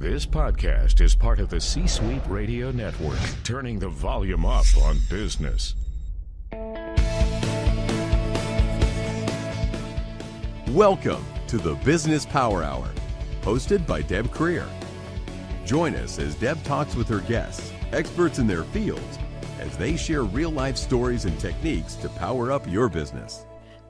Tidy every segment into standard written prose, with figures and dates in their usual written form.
This podcast is part of the C-Suite Radio Network, turning the volume up on business. Welcome to the Business Power Hour, hosted by Deb Creer. Join us as Deb talks with her guests, experts in their fields, as they share real-life stories and techniques to power up your business.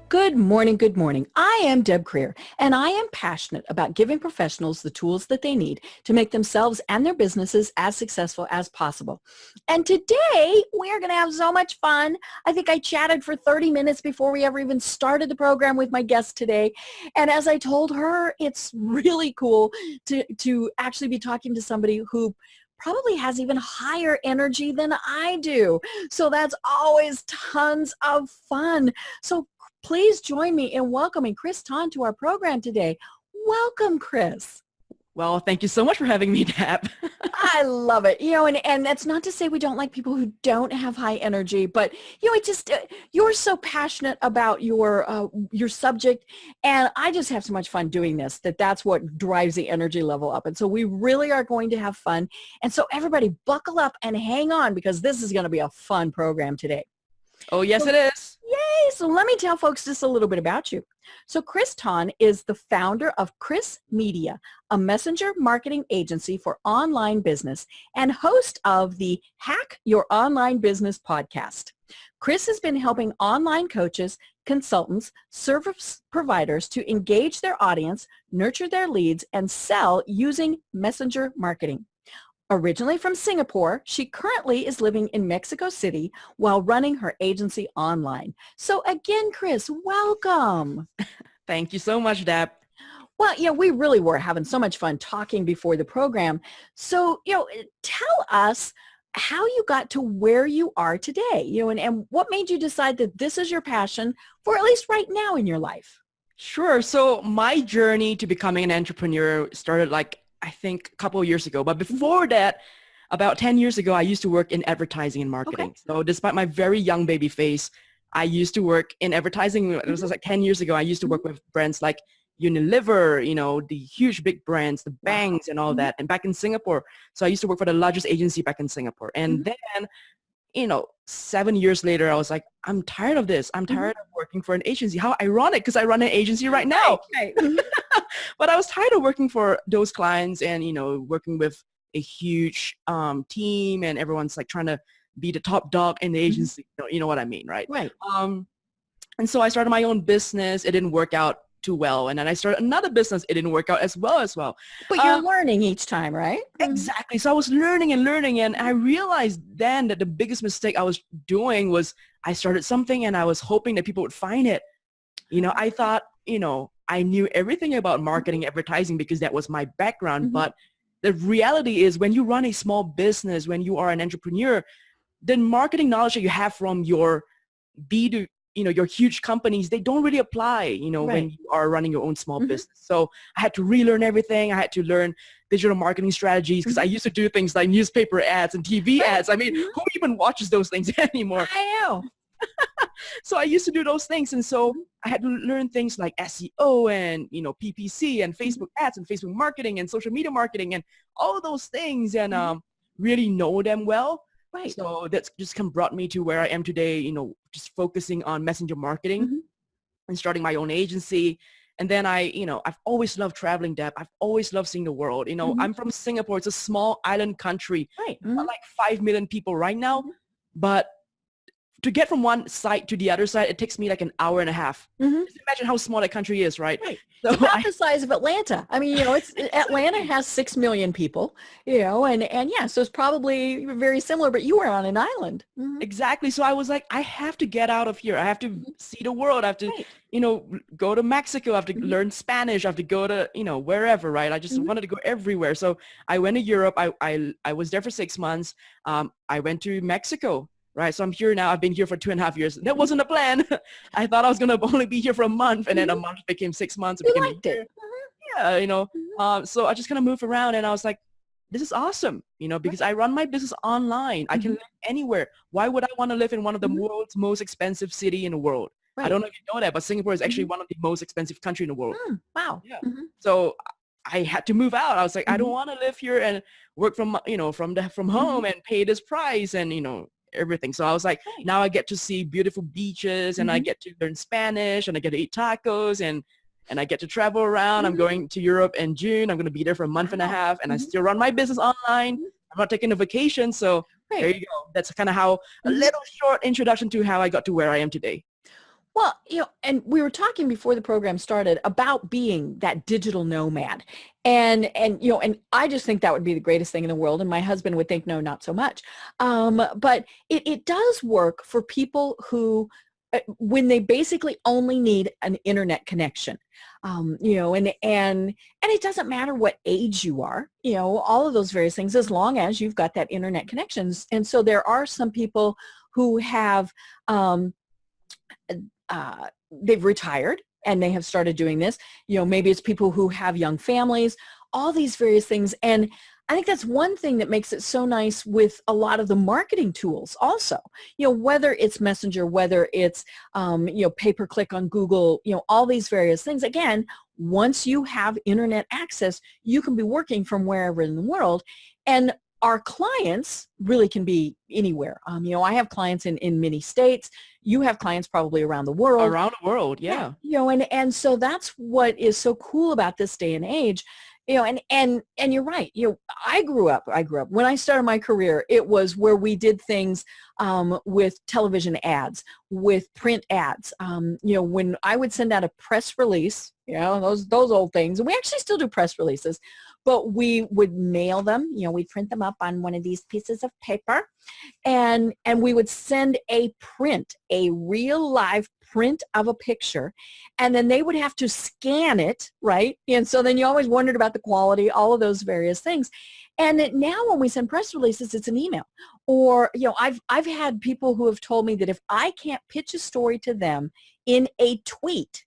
Good morning, good morning. I am Deb Creer, and I am passionate about giving professionals the tools that they need to make themselves and their businesses as successful as possible. And today, we are going to have so much fun. I think I chatted for 30 minutes before we ever even started the program with my guest today. And as I told her, it's really cool to actually be talking to somebody who probably has even higher energy than I do. So that's always tons of fun. So please join me in welcoming Chrys Tan to our program today. Welcome, Chrys. Well, thank you so much for having me, Deb. I love it. And that's not to say we don't like people who don't have high energy, but you're so passionate about your subject, and I just have so much fun doing this that's what drives the energy level up. And so we really are going to have fun. And so everybody buckle up and hang on, because this is going to be a fun program today. Oh, yes, it is. Yay! So let me tell folks just a little bit about you. So Chrys Tan is the founder of Chrys Media, a messenger marketing agency for online business, and host of the Hack Your Online Business podcast. Chrys has been helping online coaches, consultants, service providers to engage their audience, nurture their leads, and sell using messenger marketing. Originally from Singapore, she currently is living in Mexico City while running her agency online. So again, Chrys, welcome. Thank you so much, Deb. Well, we really were having so much fun talking before the program. So, tell us how you got to where you are today, and what made you decide that this is your passion for at least right now in your life? Sure. So my journey to becoming an entrepreneur started I think a couple of years ago. But before that, about 10 years ago, I used to work in advertising and marketing. Okay. So despite my very young baby face, I used to work in advertising. It was like 10 years ago. I used to work with brands like Unilever, the huge big brands, the banks and all that. And back in Singapore. So I used to work for the largest agency back in Singapore. And then 7 years later, I was like, I'm tired of this. I'm tired of working for an agency. How ironic, because I run an agency right now. Right. But I was tired of working for those clients and, working with a huge team, and everyone's like trying to be the top dog in the agency. You know what I mean, right? Right. And so I started my own business. It didn't work out too well. And then I started another business. It didn't work out as well. But you're learning each time, right? Exactly. So I was learning. And I realized then that the biggest mistake I was doing was I started something and I was hoping that people would find it. I thought, I knew everything about marketing, advertising, because that was my background. But the reality is, when you run a small business, when you are an entrepreneur, the marketing knowledge that you have from your your huge companies, they don't really apply, when you are running your own small business. So I had to relearn everything. I had to learn digital marketing strategies, because I used to do things like newspaper ads and TV ads. I mean, who even watches those things anymore? I know. So I used to do those things. And so I had to learn things like SEO and, PPC and Facebook ads and Facebook marketing and social media marketing and all those things, and really know them well. Right. So that's just kind of brought me to where I am today, just focusing on messenger marketing and starting my own agency. And then I've always loved traveling, Deb. I've always loved seeing the world. I'm from Singapore. It's a small island country. Right. Not like 5 million people right now. But to get from one side to the other side, it takes me like an hour and a half. Just imagine how small that country is, right? Right. So it's about the size of Atlanta. I mean, Atlanta has 6 million people, and so it's probably very similar, but you were on an island. Exactly. So I was like, I have to get out of here. I have to see the world. I have to, go to Mexico. I have to learn Spanish. I have to go to, wherever, right? I just wanted to go everywhere. So I went to Europe. I was there for 6 months. I went to Mexico. Right. So I'm here now. I've been here for 2.5 years. That wasn't a plan. I thought I was going to only be here for a month, and then a month became 6 months. You liked it. Yeah, so I just kind of moved around, and I was like, this is awesome, because I run my business online. I can live anywhere. Why would I want to live in one of the world's most expensive city in the world? Right. I don't know if you know that, but Singapore is actually one of the most expensive country in the world. Wow. Yeah. So I had to move out. I was like, I don't want to live here and work from, from home and pay this price and, everything. So I was like, now I get to see beautiful beaches and I get to learn Spanish and I get to eat tacos and I get to travel around. I'm going to Europe in June. I'm going to be there for a month and a half and I still run my business online. I'm not taking a vacation. So there you go. That's kind of how a little short introduction to how I got to where I am today. Well, and we were talking before the program started about being that digital nomad. And I just think that would be the greatest thing in the world. And my husband would think, no, not so much. But it does work for people who, when they basically only need an internet connection, and it doesn't matter what age you are, all of those various things, as long as you've got that internet connections. And so there are some people who have, they've retired and they have started doing this. Maybe it's people who have young families, all these various things. And I think that's one thing that makes it so nice with a lot of the marketing tools also, whether it's Messenger, whether it's, pay-per-click on Google, all these various things. Again, once you have internet access, you can be working from wherever in the world. And our clients really can be anywhere. I have clients in many states. You have clients probably around the world. Around the world, yeah. And so that's what is so cool about this day and age. And you're right. I grew up when I started my career, it was where we did things with television ads, with print ads. When I would send out a press release, those old things, and we actually still do press releases, but we would mail them, we'd print them up on one of these pieces of paper and we would send a real live print of a picture, and then they would have to scan it, right? And so then you always wondered about the quality, all of those various things. And now when we send press releases, it's an email. Or, I've had people who have told me that if I can't pitch a story to them in a tweet,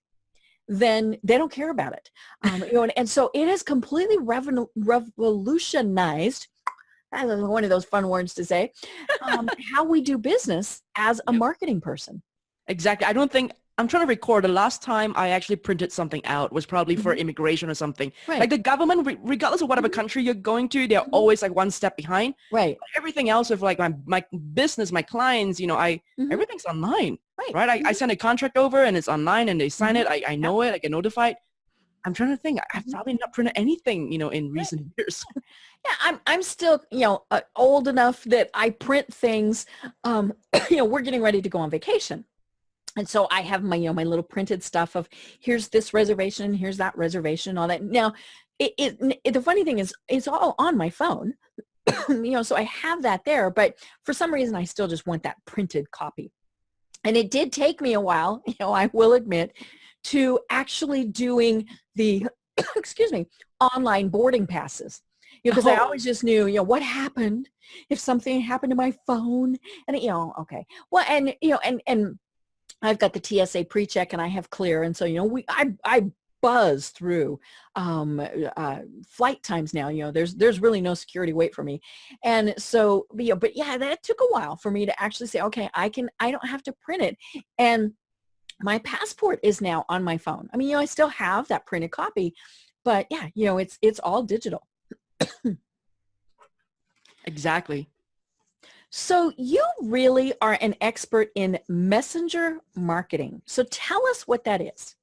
then they don't care about it. And so it has completely revolutionized, that's one of those fun words to say, how we do business as a marketing person. Exactly. I'm trying to record. The last time I actually printed something out was probably for immigration or something. Right. Like the government, regardless of whatever country you're going to, they're always like one step behind. Right. Everything else of like my business, my clients, everything's online. Right. I send a contract over and it's online and they sign it. I know it. I get notified. I'm trying to think. I've probably not printed anything, in recent years. Yeah, I'm still, old enough that I print things. We're getting ready to go on vacation. And so I have my, my little printed stuff of here's this reservation, here's that reservation, all that. Now, the funny thing is it's all on my phone, so I have that there. But for some reason, I still just want that printed copy. And it did take me a while, I will admit, to actually doing the, online boarding passes. Because I always just knew, what happened if something happened to my phone, and okay. Well, and and I've got the TSA pre-check and I have clear, and so I buzz through flight times now. There's really no security wait for me, and so but that took a while for me to actually say, okay, I don't have to print it, and my passport is now on my phone. I mean, I still have that printed copy, but it's all digital. Exactly. So you really are an expert in messenger marketing. So tell us what that is.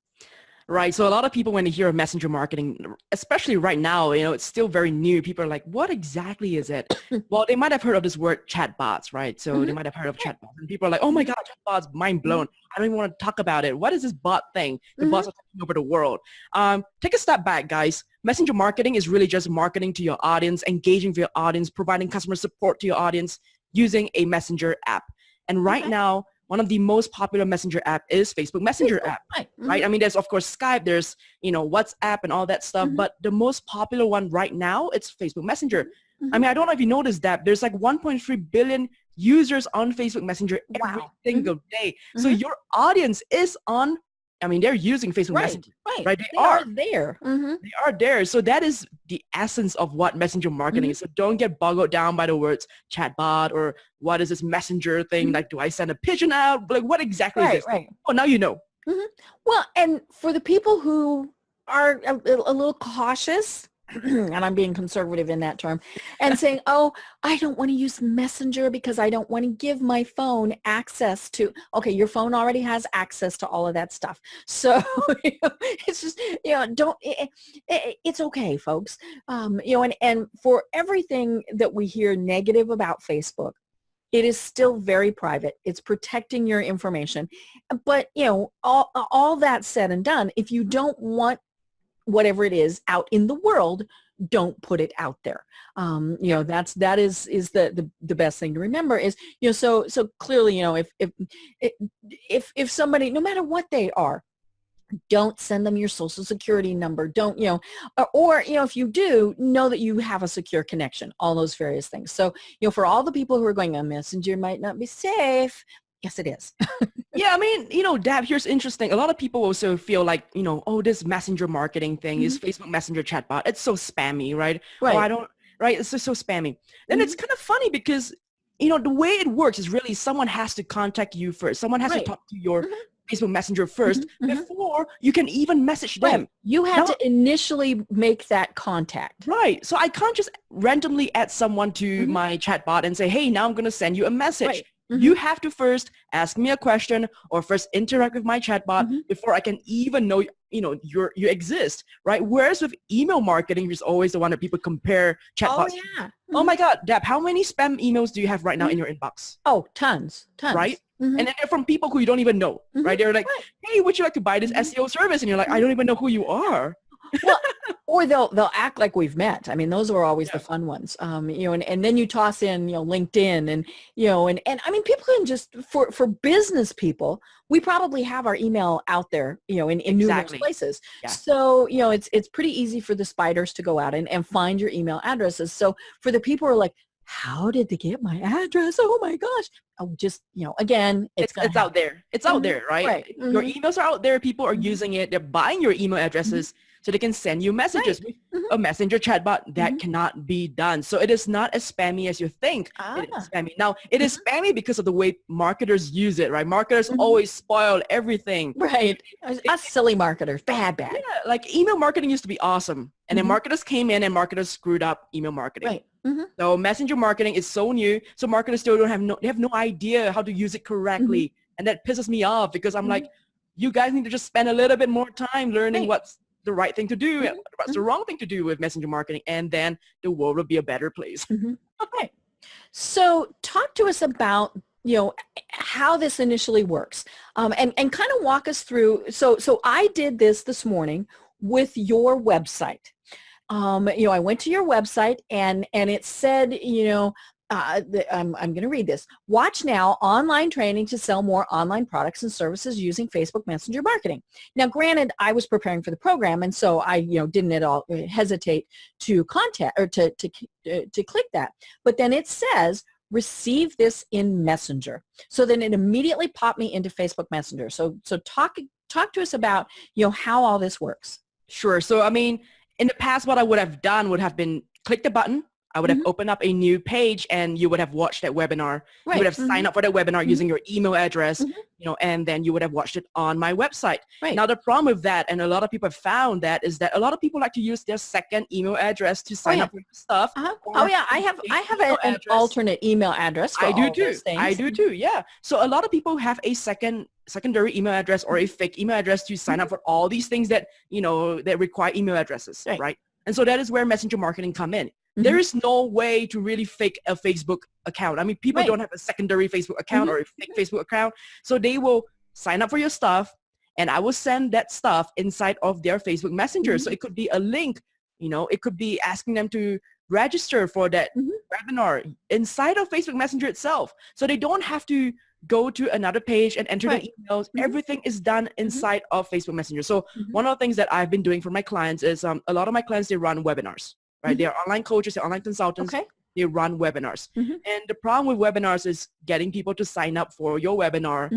Right. So a lot of people, when they hear of messenger marketing, especially right now, it's still very new. People are like, what exactly is it? Well, they might have heard of this word chatbots, right? So they might have heard of chatbots. And people are like, oh my God, chatbots, mind blown. I don't even want to talk about it. What is this bot thing? The bots are taking over the world. Take a step back, guys. Messenger marketing is really just marketing to your audience, engaging with your audience, providing customer support to your audience using a messenger app. And right now, one of the most popular messenger app is Facebook Messenger app, right? I mean, there's of course Skype, there's, WhatsApp and all that stuff, but the most popular one right now, it's Facebook Messenger. I mean, I don't know if you noticed that there's like 1.3 billion users on Facebook Messenger every single day. So your audience is on, they're using Facebook Messenger, right? They are there. They are there. So that is the essence of what messenger marketing is. So don't get boggled down by the words chatbot or what is this messenger thing? Like, do I send a pigeon out? Like, what exactly is this? Right. Oh, now you know. Well, and for the people who are a little cautious, and I'm being conservative in that term, and saying, oh, I don't want to use Messenger because I don't want to give my phone access to, okay, your phone already has access to all of that stuff. So it's just, it's okay, folks. And for everything that we hear negative about Facebook, it is still very private. It's protecting your information. But, all that said and done, if you don't want whatever it is out in the world, don't put it out there. That is the best thing to remember is, so clearly, if somebody, no matter what they are, don't send them your social security number. Don't, or if you do, know that you have a secure connection, all those various things. So, for all the people who are going, a messenger might not be safe. Yes, it is. Yeah, I mean, Deb, here's interesting. A lot of people also feel like, oh, this messenger marketing thing is Facebook Messenger chatbot. It's so spammy, right? Right. Right? It's just so spammy. Then it's kind of funny because, the way it works is really someone has to contact you first. Someone has to talk to your Facebook Messenger first before you can even message them. Right. You have to initially make that contact. Right. So I can't just randomly add someone to my chatbot and say, hey, now I'm going to send you a message. Right. You have to first ask me a question or first interact with my chatbot before I can even know, you exist, right? Whereas with email marketing, is always the one that people compare chatbots. Oh, yeah. Oh my God, Deb, how many spam emails do you have right now in your inbox? Oh, tons. Right? And then they're from people who you don't even know, right? They're like, hey, would you like to buy this SEO service? And you're like, I don't even know who you are. Well, or they'll act like we've met. I mean, those are always the fun ones. And then you toss in, LinkedIn and I mean, people can just, for business people, we probably have our email out there, in numerous places. Yeah. So, it's pretty easy for the spiders to go out and find your email addresses. So for the people who are like, how did they get my address? Oh my gosh. Oh, just, again, it's out there. It's out there, right? Your emails are out there. People are using it. They're buying your email addresses so they can send you messages. With a messenger chatbot, that cannot be done. So it is not as spammy as you think. It is spammy. Now, it is spammy because of the way marketers use it, right? Marketers always spoil everything. Right. Us silly marketers. Bad. Yeah, like email marketing used to be awesome. And then marketers came in and marketers screwed up email marketing. Right. So messenger marketing is so new. So marketers still they have no idea how to use it correctly. And that pisses me off because I'm like, you guys need to just spend a little bit more time learning what's the right thing to do and what's the wrong thing to do with messenger marketing. And then the world will be a better place. Okay. So talk to us about, how this initially works and kind of walk us through. So I did this morning with your website. I went to your website and it said, I'm going to read this. Watch now, online training to sell more online products and services using Facebook Messenger marketing. Now, granted, I was preparing for the program, and so I, didn't at all hesitate to contact or to click that. But then it says, receive this in Messenger. So then it immediately popped me into Facebook Messenger. So talk to us about, how all this works. Sure. So, I mean, in the past, what I would have done would have been click the button. I would have opened up a new page and you would have watched that webinar. Right. You would have signed up for that webinar using your email address, and then you would have watched it on my website. Right. Now, the problem with that, and a lot of people have found that, is that a lot of people like to use their second email address to sign up for stuff. Oh, yeah. I have an alternate email address for I do all too. those things. I do too, yeah. So a lot of people have a secondary email address or a fake email address to sign up for all these things that, that require email addresses, right? And so that is where messenger marketing come in. There is no way to really fake a Facebook account. I mean, people don't have a secondary Facebook account or a fake Facebook account. So they will sign up for your stuff and I will send that stuff inside of their Facebook Messenger. So it could be a link, it could be asking them to register for that webinar inside of Facebook Messenger itself. So they don't have to go to another page and enter the emails. Everything is done inside of Facebook Messenger. So one of the things that I've been doing for my clients is a lot of my clients, they run webinars. Right? They're online coaches, they're online consultants, they run webinars. And the problem with webinars is getting people to sign up for your webinar,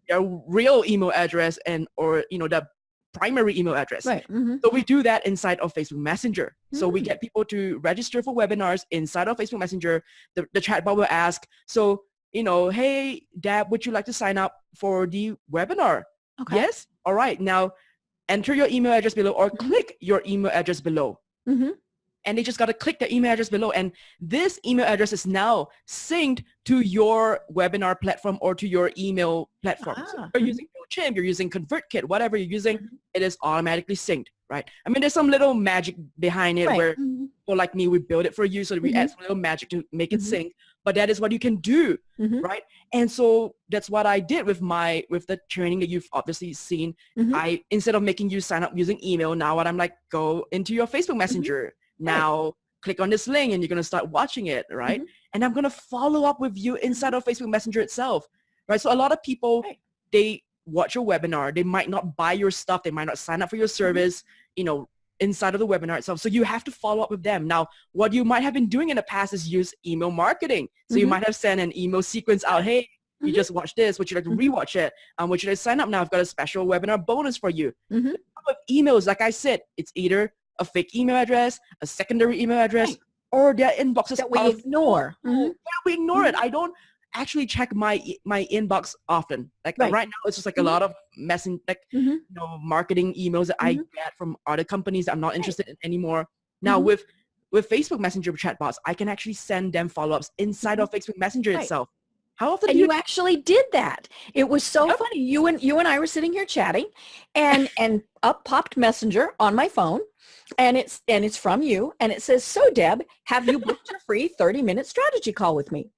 their real email address or the primary email address. Right. So we do that inside of Facebook Messenger. So we get people to register for webinars inside of Facebook Messenger. The chatbot will ask, so, hey, Deb, would you like to sign up for the webinar? Okay. Yes? All right. Now, enter your email address below or click your email address below. Mm-hmm. And they just got to click the email address below. And this email address is now synced to your webinar platform or to your email platform. So if you're using MailChimp, you're using ConvertKit, whatever you're using, it is automatically synced, right? I mean, there's some little magic behind it where people like me, we build it for you. So we add some little magic to make it sync. But that is what you can do, right? And so that's what I did with the training that you've obviously seen. I, instead of making you sign up using email, now what I'm like, go into your Facebook Messenger. Now click on this link and you're going to start watching it, right? And I'm going to follow up with you inside of Facebook Messenger itself, right? So a lot of people, they watch your webinar. They might not buy your stuff. They might not sign up for your service, you know, inside of the webinar itself. So you have to follow up with them. Now, what you might have been doing in the past is use email marketing. So you might have sent an email sequence out. Hey, you just watched this. Would you like to rewatch it? Would you like to sign up now? I've got a special webinar bonus for you. With emails, like I said, it's either a fake email address, a secondary email address, or their inboxes that we ignore. Yeah, we ignore it. I don't actually check my inbox often. Like right now, it's just like a lot of you know, marketing emails that I get from other companies that I'm not interested in anymore. Now with Facebook Messenger chatbots, I can actually send them follow-ups inside of Facebook Messenger itself. How often and you actually did that? It was so funny. You and I were sitting here chatting, and up popped Messenger on my phone, and it's from you, and it says, "So Deb, have you booked a free 30-minute strategy call with me?"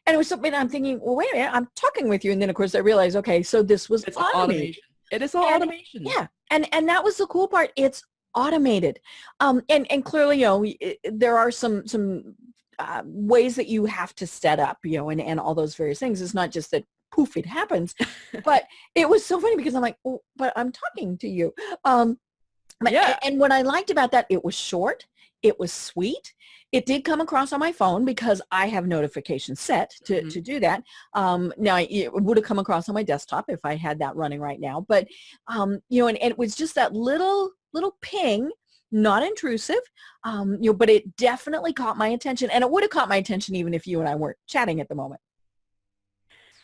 And it was something I'm thinking, well, wait a minute, I'm talking with you, and then of course I realized, okay, so this was automated. It is all automation. Yeah, and that was the cool part. It's automated, and clearly, you know, there are some ways that you have to set up, you know, and all those various things. It's not just that poof, it happens. But it was so funny because I'm like, oh, but I'm talking to you. And what I liked about that, it was short, it was sweet. It did come across on my phone because I have notifications set to do that. Now it would have come across on my desktop if I had that running right now. But you know, and it was just that little ping. Not intrusive, you know, but it definitely caught my attention, and it would have caught my attention even if you and I weren't chatting at the moment.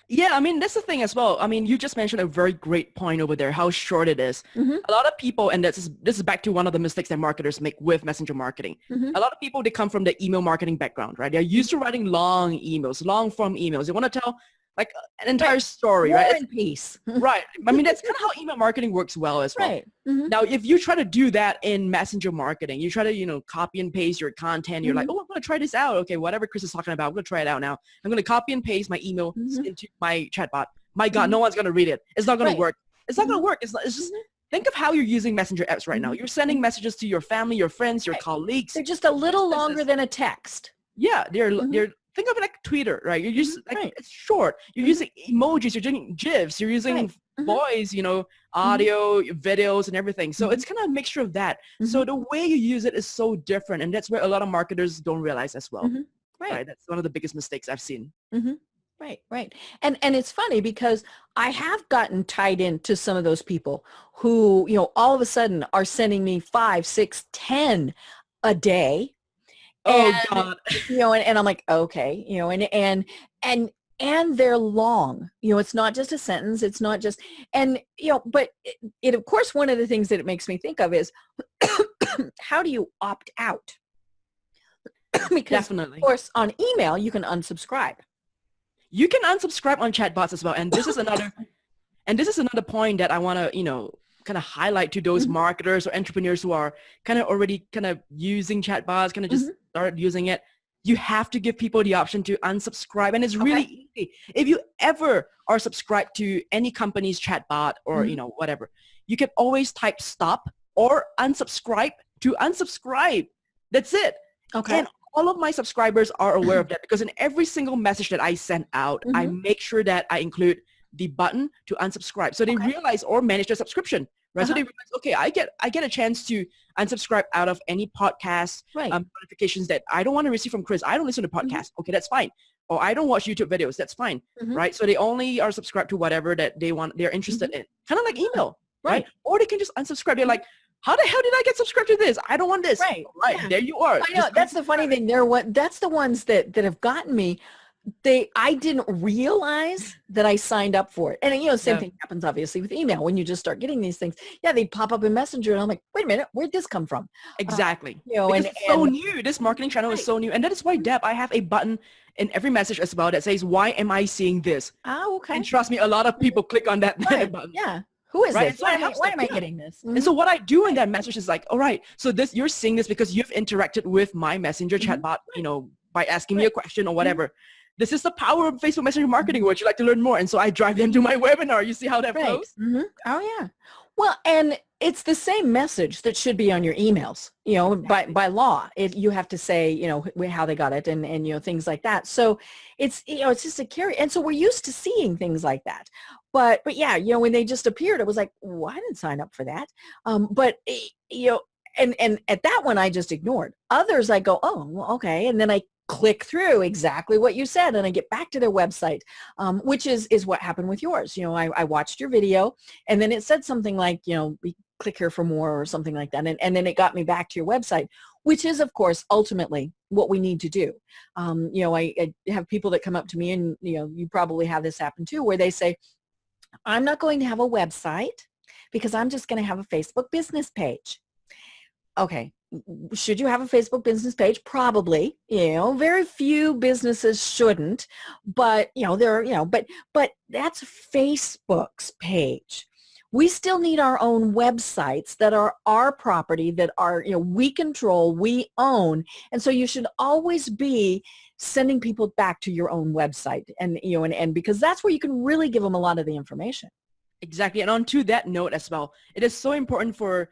Yeah, I mean, that's the thing as well. I mean, you just mentioned a very great point over there, how short it is. A lot of people, and this is back to one of the mistakes that marketers make with messenger marketing. A lot of people, they come from the email marketing background, right? They're used to writing long emails, long form emails. They want to tell like an entire story, right? War and Peace. Right. I mean, that's kind of how email marketing works well as well. Right. Now, if you try to do that in messenger marketing, you try to, you know, copy and paste your content. You're like, oh, I'm going to try this out. Okay, whatever Chrys is talking about, I'm going to try it out now. I'm going to copy and paste my email into my chatbot. My God, no one's going to read it. It's not going to work. It's not going to work. It's just, think of how you're using messenger apps right now. You're sending messages to your family, your friends, your colleagues. They're just a little longer than a text. Yeah, they're think of it like Twitter, right? You're just like it's short. You're using emojis, you're doing GIFs, you're using voice, you know, audio, videos, and everything. So it's kind of a mixture of that. So the way you use it is so different, and that's where a lot of marketers don't realize as well. Right. That's one of the biggest mistakes I've seen. Right. And it's funny because I have gotten tied into some of those people who, you know, all of a sudden are sending me 5, 6, 10 a day. Oh God. You know, and I'm like, okay, you know, and they're long, you know, it's not just a sentence. It's not just, and, you know, but it of course, one of the things that it makes me think of is how do you opt out? Because Definitely. Of course, on email, you can unsubscribe. You can unsubscribe on chatbots as well. And this is another point that I want to, you know, kind of highlight to those marketers or entrepreneurs who are kind of already kind of using chatbots, kind of just start using it. You have to give people the option to unsubscribe. And it's really easy. If you ever are subscribed to any company's chatbot or, you know, whatever, you can always type stop or unsubscribe to unsubscribe. That's it. Okay. And all of my subscribers are aware of that because in every single message that I send out, I make sure that I include the button to unsubscribe. So they realize or manage their subscription, right? So they realize, okay, I get a chance to unsubscribe out of any podcast notifications that I don't want to receive from Chrys. I don't listen to podcasts. Okay, that's fine. Or I don't watch YouTube videos. That's fine, right? So they only are subscribed to whatever that they're interested in. Kind of like email, right? Or they can just unsubscribe. They're like, how the hell did I get subscribed to this? I don't want this. Right. There you are. I know. That's the funny thing. That's the ones that have gotten me. I didn't realize that I signed up for it. And same thing happens obviously with email. When you just start getting these things, they pop up in Messenger and I'm like, wait a minute, where'd this come from? Exactly. Because it's so new. This marketing channel is so new. And that is why, Deb, I have a button in every message as well that says, why am I seeing this? Oh, okay. And trust me, a lot of people click on that button. Yeah. Who is this? So why am I getting this? Mm-hmm. And so what I do in that message is like, all right, so you're seeing this because you've interacted with my Messenger chatbot, by asking me a question or whatever. This is the power of Facebook Messenger marketing. Would you like to learn more? And so I drive them to my webinar. You see how that flows? Mm-hmm. Oh, yeah. Well, and it's the same message that should be on your emails, by law. You have to say, how they got it and things like that. So it's, it's just a carry. And so we're used to seeing things like that. But yeah, when they just appeared, it was like, well, I didn't sign up for that. And at that one, I just ignored. Others, I go, oh, well, okay. And then I click through exactly what you said and I get back to their website, which is what happened with yours. I watched your video and then it said something like, click here for more or something like that. And then it got me back to your website, which is, of course, ultimately what we need to do. I have people that come up to me and, you probably have this happen too, where they say, I'm not going to have a website because I'm just going to have a Facebook business page. Okay. Should you have a Facebook business page? Probably. Very few businesses shouldn't, but but that's Facebook's page. We still need our own websites that are our property, that are, we control, we own. And so you should always be sending people back to your own website and because that's where you can really give them a lot of the information. Exactly. And on to that note as well, it is so important for,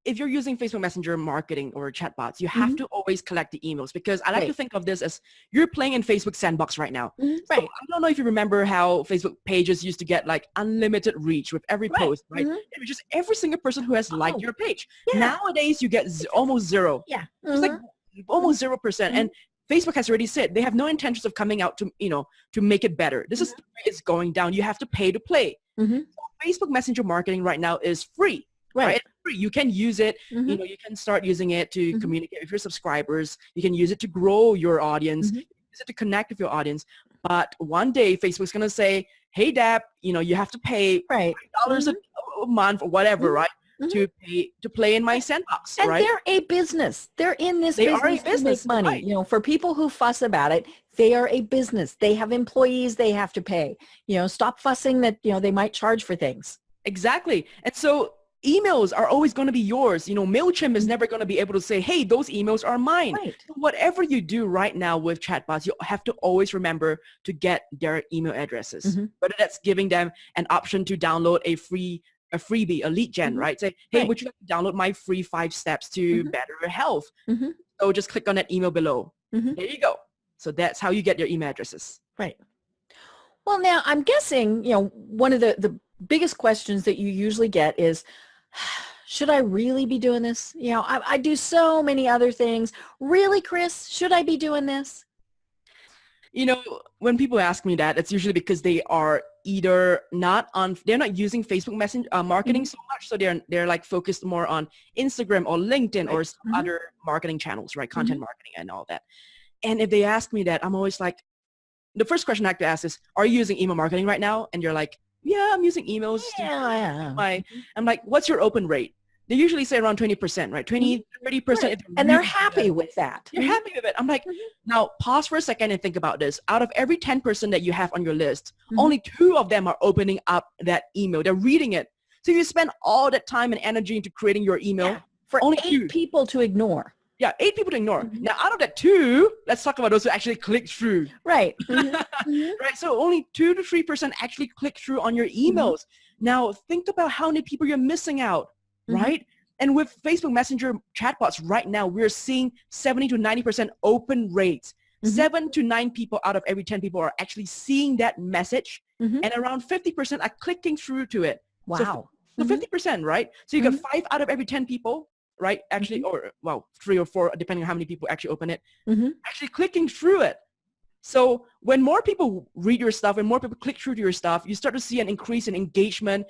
if you're using Facebook Messenger marketing or chatbots, you have to always collect the emails, because I like to think of this as you're playing in Facebook Sandbox right now. So I don't know if you remember how Facebook pages used to get like unlimited reach with every post, right? It was just every single person who has liked your page. Nowadays, you get almost zero. Yeah. It's like almost 0%. And Facebook has already said they have no intentions of coming out to, to make it better. This is the way it's going down. You have to pay to play. So Facebook Messenger marketing right now is free. Right. It's free. You can use it. You can start using it to communicate with your subscribers. You can use it to grow your audience. You can use it to connect with your audience. But one day Facebook's going to say, hey, Deb, you have to pay $5 a month or whatever, right? To play in my sandbox, and right? They're a business. They're in this they business are a business to make money. Right. For people who fuss about it, they are a business. They have employees they have to pay. Stop fussing that, they might charge for things. Exactly. And so emails are always going to be yours. MailChimp is never going to be able to say, hey, those emails are mine. Right. Whatever you do right now with chatbots, you have to always remember to get their email addresses, whether that's giving them an option to download a freebie, a lead gen, right? Say, hey, would you like to download my free 5 steps to better your health? So just click on that email below. There you go. So that's how you get your email addresses. Right. Well, now I'm guessing, one of the biggest questions that you usually get is, should I really be doing this? I do so many other things. Really, Chrys, should I be doing this? When people ask me that, it's usually because they are either they're not using Facebook Messenger marketing so much. So they're like focused more on Instagram or LinkedIn or some other marketing channels, right? Content marketing and all that. And if they ask me that, I'm always like, the first question I have to ask is, are you using email marketing right now? And you're like, yeah, I'm using emails. I'm like, what's your open rate? They usually say around 20%, right? 20, 30%. Right. And they're happy with that. You're happy with it. I'm like, now pause for a second and think about this. Out of every 10 person that you have on your list, only 2 of them are opening up that email. They're reading it. So you spend all that time and energy into creating your email for only 8 people to ignore. Yeah, 8 people to ignore. Now, out of that 2, let's talk about those who actually click through. Right. Right. So only 2 to 3% actually click through on your emails. Now, think about how many people you're missing out, right? And with Facebook Messenger chatbots right now, we're seeing 70 to 90% open rates. 7 to 9 people out of every 10 people are actually seeing that message, and around 50% are clicking through to it. Wow. So 50%, right? So you got 5 out of every 10 people, right? Actually, or 3 or 4, depending on how many people actually open it, actually clicking through it. So when more people read your stuff and more people click through to your stuff, you start to see an increase in engagement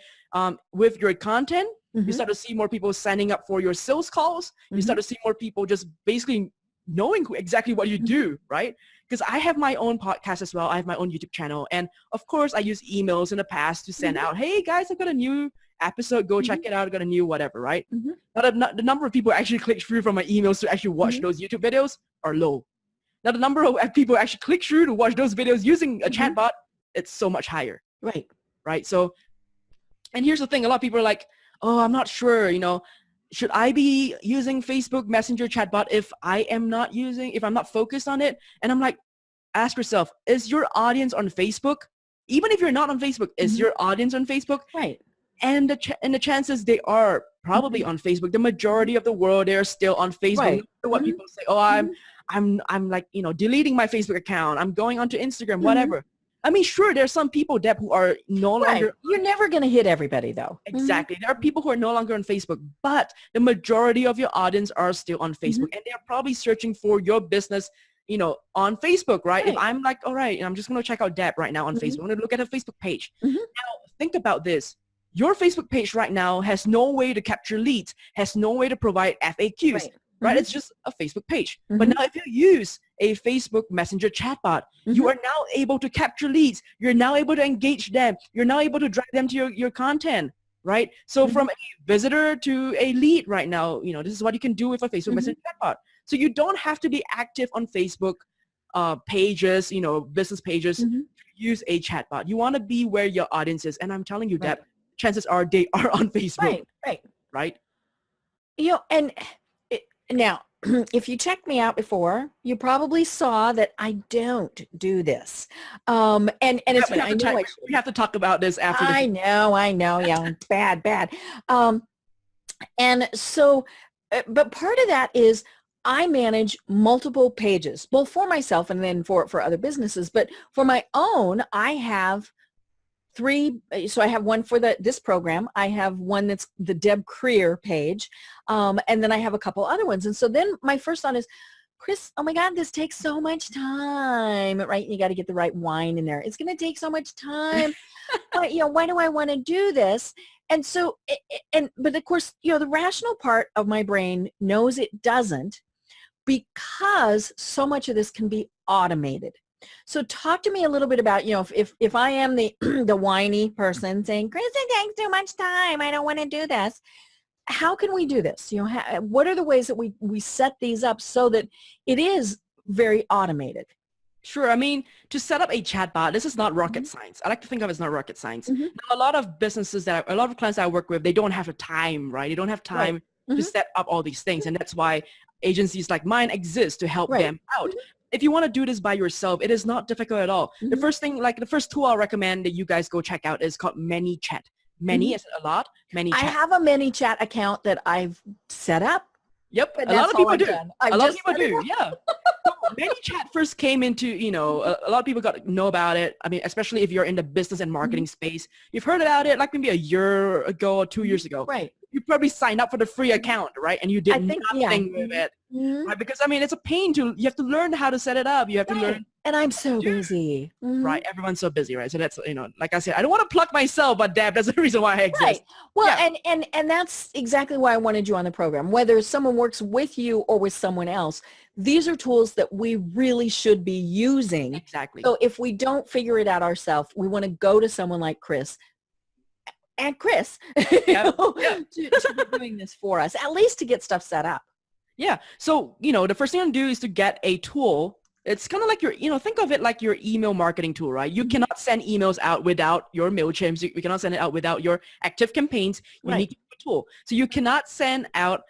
with your content. You start to see more people signing up for your sales calls. You start to see more people just basically knowing exactly what you do, right? Because I have my own podcast as well. I have my own YouTube channel. And of course, I use emails in the past to send out, hey guys, I've got a new episode. Go check it out. I've got a new whatever, right? Now, the number of people who actually click through from my emails to actually watch those YouTube videos are low. Now, the number of people who actually click through to watch those videos using a chatbot, it's so much higher. Right. Right. So, and here's the thing. A lot of people are like, oh, I'm not sure, should I be using Facebook Messenger chatbot if I'm not focused on it? And I'm like, ask yourself, is your audience on Facebook? Even if you're not on Facebook, is your audience on Facebook? Right. And the chances they are probably on Facebook. The majority of the world, they're still on Facebook. Right. No matter what people say, oh, I'm like, deleting my Facebook account. I'm going onto Instagram, whatever. I mean, sure, there's some people, Deb, who are no longer. You're never going to hit everybody, though. Exactly. There are people who are no longer on Facebook, but the majority of your audience are still on Facebook, and they're probably searching for your business, on Facebook, right? If I'm like, all right, I'm just going to check out Deb right now on Facebook. I'm going to look at her Facebook page. Now, think about this. Your Facebook page right now has no way to capture leads, has no way to provide FAQs. Right? It's just a Facebook page. But now if you use a Facebook Messenger chatbot, you are now able to capture leads. You're now able to engage them. You're now able to drive them to your content, right? So from a visitor to a lead right now, this is what you can do with a Facebook Messenger chatbot. So you don't have to be active on Facebook pages, business pages to use a chatbot. You want to be where your audience is. And I'm telling you that chances are they are on Facebook. Right? And now, if you checked me out before, you probably saw that I don't do this. And it's we have to talk about this after. I know. Yeah, bad. And so, but part of that is I manage multiple pages, well, for myself and then for other businesses. But for my own, I have 3. So I have one for this program. I have one that's the Deb Creer page. And then I have a couple other ones. And so then my first thought is, Chrys, oh my God, this takes so much time, right? You got to get the right wine in there. It's going to take so much time. But, why do I want to do this? And so, but of course, the rational part of my brain knows it doesn't, because so much of this can be automated. So talk to me a little bit about, if I am the the whiny person saying, Chrys, it takes too much time, I don't want to do this. How can we do this? What are the ways that we set these up so that it is very automated? Sure. I mean, to set up a chatbot, this is not rocket science. I like to think of it as not rocket science. Now, a lot of businesses a lot of clients that I work with, they don't have the time, right? They don't have time to set up all these things. And that's why agencies like mine exist to help them out. If you want to do this by yourself, it is not difficult at all. The first tool I'll recommend that you guys go check out is called ManyChat. Many is a lot. ManyChat. I have a ManyChat account that I've set up. Yep, a lot of people do. A lot of people do, yeah. So ManyChat first came into, a lot of people got to know about it. I mean, especially if you're in the business and marketing space. You've heard about it like maybe a year ago or 2 years ago. Right. You probably signed up for the free account, right? And you did nothing with it. Right? Because, I mean, it's a pain you have to learn how to set it up. You have to learn. And I'm so busy. Right. Everyone's so busy, right? So that's, like I said, I don't want to plug myself, but Deb, that's the reason why I exist. Right. Well, and that's exactly why I wanted you on the program. Whether someone works with you or with someone else, these are tools that we really should be using. Exactly. So if we don't figure it out ourselves, we want to go to someone like Chrys. And Chrys, to be doing this for us, at least to get stuff set up. Yeah. So, the first thing you want to do is to get a tool. It's kind of like think of it like your email marketing tool, right? You cannot send emails out without your MailChimps. You cannot send it out without your active campaigns. You need a tool. So you cannot send out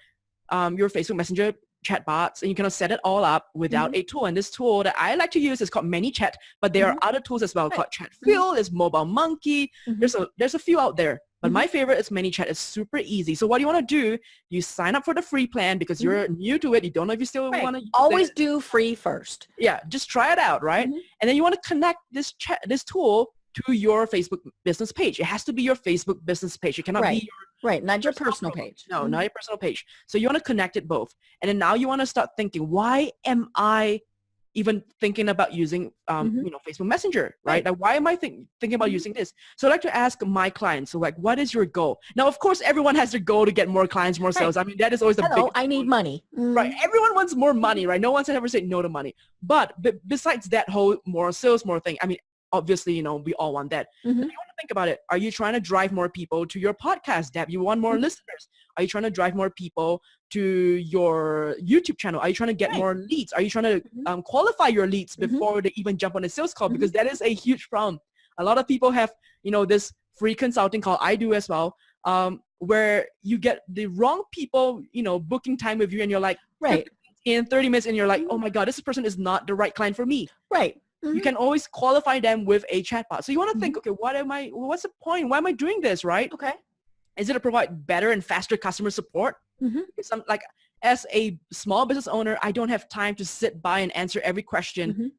your Facebook Messenger chatbots, and you cannot set it all up without a tool. And this tool that I like to use is called ManyChat, but there are other tools as well called Chatfill, there's Mobile Monkey, there's a few out there. But my favorite is ManyChat. It's super easy. So what you want to do, you sign up for the free plan because you're new to it. You don't know if you still want to use Always it. do free first. Yeah, just try it out, right? And then you want to connect this tool to your Facebook business page. It has to be your Facebook business page. It cannot be your not your personal page. No, not your personal page. So you want to connect it both. And then now you want to start thinking, why am I even thinking about using, Facebook Messenger, right? Like, why am I thinking about using this? So I like to ask my clients, so like, what is your goal? Now, of course, everyone has their goal to get more clients, more sales. I mean, that is always the Hello, biggest I need money. right? Everyone wants more money, right? No one's ever said no to money. But besides that whole more sales, more thing, I mean, obviously, we all want that. But you want to think about it. Are you trying to drive more people to your podcast, Deb? You want more listeners? Are you trying to drive more people to your YouTube channel? Are you trying to get more leads? Are you trying to qualify your leads before they even jump on a sales call? Because that is a huge problem. A lot of people have, this free consulting call, I do as well, where you get the wrong people, booking time with you, and you're like, in 30 minutes, and you're like, oh my God, this person is not the right client for me. Right. You can always qualify them with a chatbot. So you want to think, okay, what's the point? Why am I doing this, right? Okay. Is it to provide better and faster customer support? Like, as a small business owner, I don't have time to sit by and answer every question,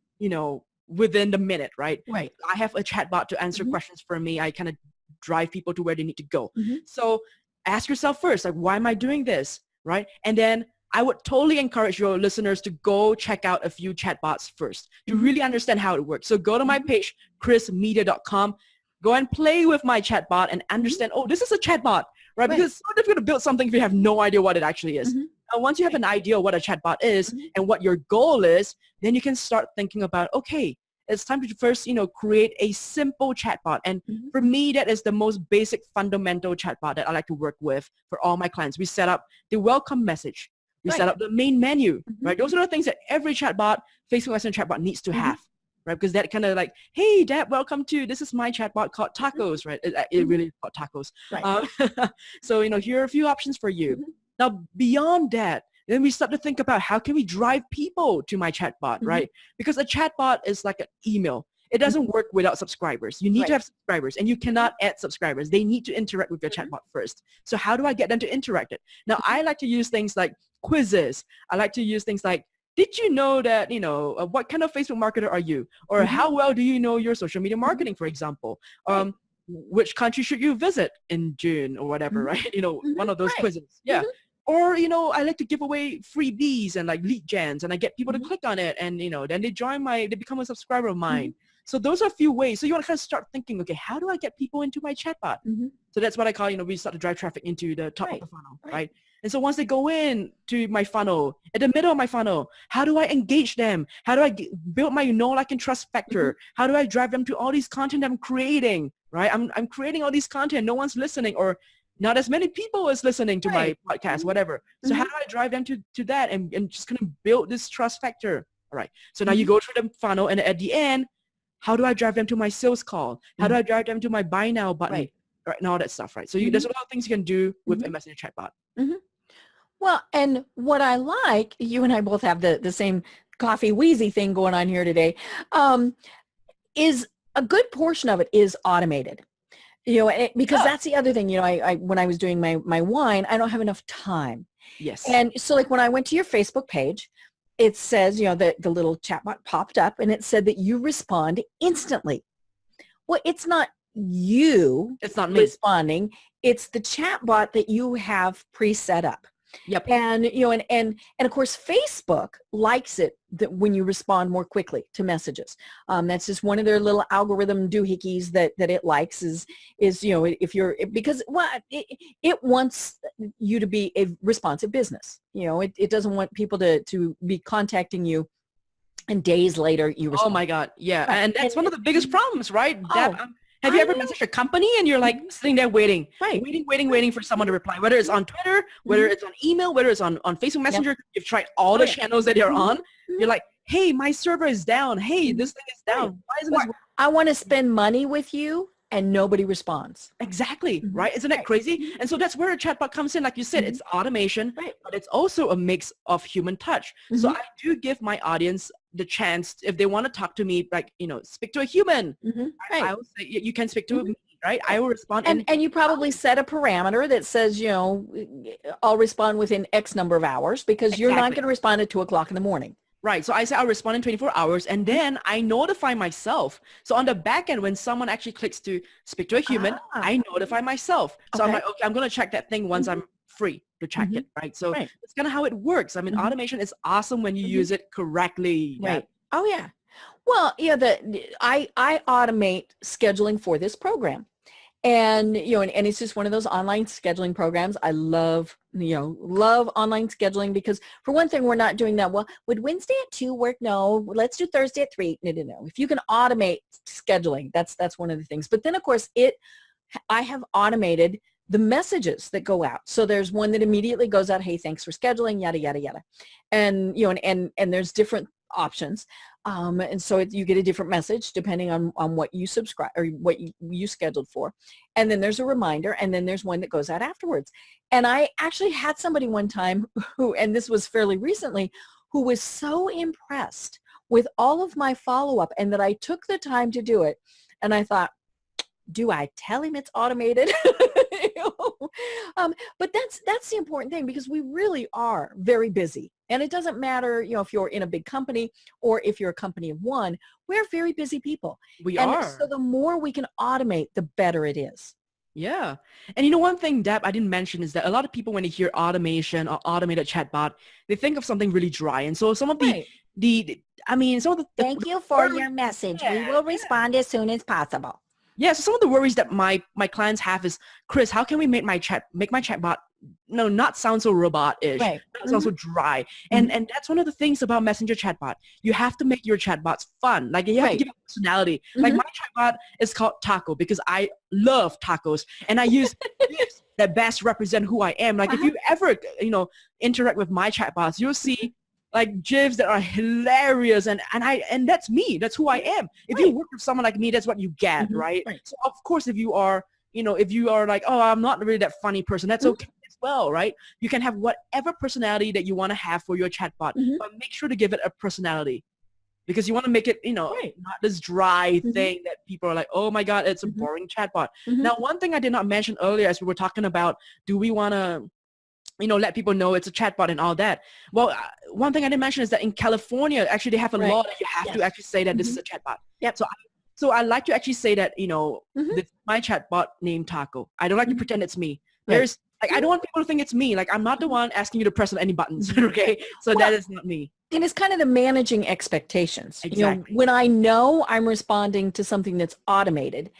within the minute, right? Right. I have a chatbot to answer questions for me. I kind of drive people to where they need to go. So ask yourself first, like, why am I doing this, right? And then I would totally encourage your listeners to go check out a few chatbots first to really understand how it works. So go to my page, chrysmedia.com, go and play with my chatbot and understand, oh, this is a chatbot, right? Because it's so difficult to build something if you have no idea what it actually is. And once you have an idea what a chatbot is and what your goal is, then you can start thinking about, okay, it's time to first, create a simple chatbot. And for me, that is the most basic fundamental chatbot that I like to work with for all my clients. We set up the welcome message. We set up the main menu, right? Those are the things that every chatbot, Facebook Messenger chatbot needs to have, right? Because that kind of like, hey, Deb, welcome to, this is my chatbot called Tacos, right? It really is called Tacos. Right. So, here are a few options for you. Now, beyond that, then we start to think about how can we drive people to my chatbot, right? Because a chatbot is like an email. It doesn't work without subscribers. You need to have subscribers, and you cannot add subscribers. They need to interact with your chatbot first. So how do I get them to interact it? Now, I like to use things like quizzes. I like to use things like, did you know that, what kind of Facebook marketer are you? Or how well do you know your social media marketing, for example? Which country should you visit in June or whatever, right? One of those quizzes. Yeah. Or, I like to give away freebies and like lead gens, and I get people to click on it, and, then they become a subscriber of mine. So those are a few ways. So you want to kind of start thinking, okay, how do I get people into my chatbot? So that's what I call, we start to drive traffic into the top of the funnel, right? And so once they go in to my funnel, at the middle of my funnel, how do I engage them? How do I build my know, like, and trust factor? How do I drive them to all these content I'm creating, right? I'm creating all these content. No one's listening, or not as many people is listening to my podcast, whatever. So how do I drive them to that and just kind of build this trust factor? All right. So now you go through the funnel, and at the end, how do I drive them to my sales call? How do I drive them to my buy now button? Right, and all that stuff, right? So there's a lot of things you can do with a messenger chatbot. Well, and what I like, you and I both have the same coffee wheezy thing going on here today, is a good portion of it is automated. Because that's the other thing, I when I was doing my wine, I don't have enough time. Yes. And so like when I went to your Facebook page, it says, the little chatbot popped up, and it said that you respond instantly. Well, it's not you. It's not me responding. It's the chatbot that you have pre-set up. Yep. And, and of course, Facebook likes it that when you respond more quickly to messages. That's just one of their little algorithm doohickeys that it likes is, if you're, because it wants you to be a responsive business. It doesn't want people to be contacting you and days later you respond. Oh my God. Yeah. And that's one of the biggest problems, right? Have you ever messaged a company and you're like sitting there waiting for someone to reply, whether it's on Twitter, whether it's on email, whether it's on Facebook Messenger, you've tried all the channels that you're on. You're like, hey, my server is down. Hey, this thing is down. Why isn't this? I want to spend money with you, and nobody responds. Exactly, right? Isn't that crazy? And so that's where a chatbot comes in. Like you said, it's automation, but it's also a mix of human touch. So I do give my audience the chance, if they want to talk to me, like, speak to a human. I will say, you can speak to me, right? I will respond. And you probably set a parameter that says, I'll respond within X number of hours, because you're not going to respond at 2:00 in the morning. Right. So I say I'll respond in 24 hours, and then I notify myself. So on the back end, when someone actually clicks to speak to a human, I notify myself. So I'm like, okay, I'm going to check that thing once I'm free to check it. Right. So that's kind of how it works. I mean, automation is awesome when you use it correctly. Right. Oh yeah. Well, yeah, I automate scheduling for this program. And, and it's just one of those online scheduling programs. I love, love online scheduling because for one thing, we're not doing that. Well, would Wednesday at 2 work? No, let's do Thursday at 3. No, no, no. If you can automate scheduling, that's one of the things. But then of course I have automated the messages that go out. So there's one that immediately goes out, hey, thanks for scheduling, yada, yada, yada. And, and there's different options. And so you get a different message depending on what you subscribe or what you scheduled for. And then there's a reminder, and then there's one that goes out afterwards. And I actually had somebody one time who, and this was fairly recently, who was so impressed with all of my follow-up and that I took the time to do it. And I thought, do I tell him it's automated? But that's the important thing, because we really are very busy. And it doesn't matter, if you're in a big company or if you're a company of one, we're very busy people. We and are. So the more we can automate, the better it is. Yeah. And one thing, Deb, I didn't mention is that a lot of people, when they hear automation or automated chatbot, they think of something really dry. And so some of Right. some of the Thank you for your message. We will respond as soon as possible. Yeah, so some of the worries that my clients have is, Chrys, how can we make my chatbot not sound so robot-ish, Right. not sound so dry? And that's one of the things about Messenger chatbot. You have to make your chatbots fun. Like you have to give it personality. Like my chatbot is called Taco because I love tacos, and I use gifs that best represent who I am. Like if you ever interact with my chatbots, you'll see like GIFs that are hilarious, and that's me. That's who I am. If you work with someone like me, that's what you get, right? So of course, if you are like, oh, I'm not really that funny person, that's okay as well, right? You can have whatever personality that you want to have for your chatbot, but make sure to give it a personality, because you want to make it, not this dry thing that people are like, oh my God, it's a boring chatbot. Now, one thing I did not mention earlier, as we were talking about, do we want to let people know it's a chatbot and all that. Well, one thing I didn't mention is that in California, actually, they have a law that you have to actually say that this is a chatbot. Yep. So I like to actually say that, this is my chatbot named Taco. I don't like to pretend it's me. There's I don't want people to think it's me. Like, I'm not the one asking you to press on any buttons, okay? So that is not me. And it's kind of the managing expectations. Exactly. When I know I'm responding to something that's automated,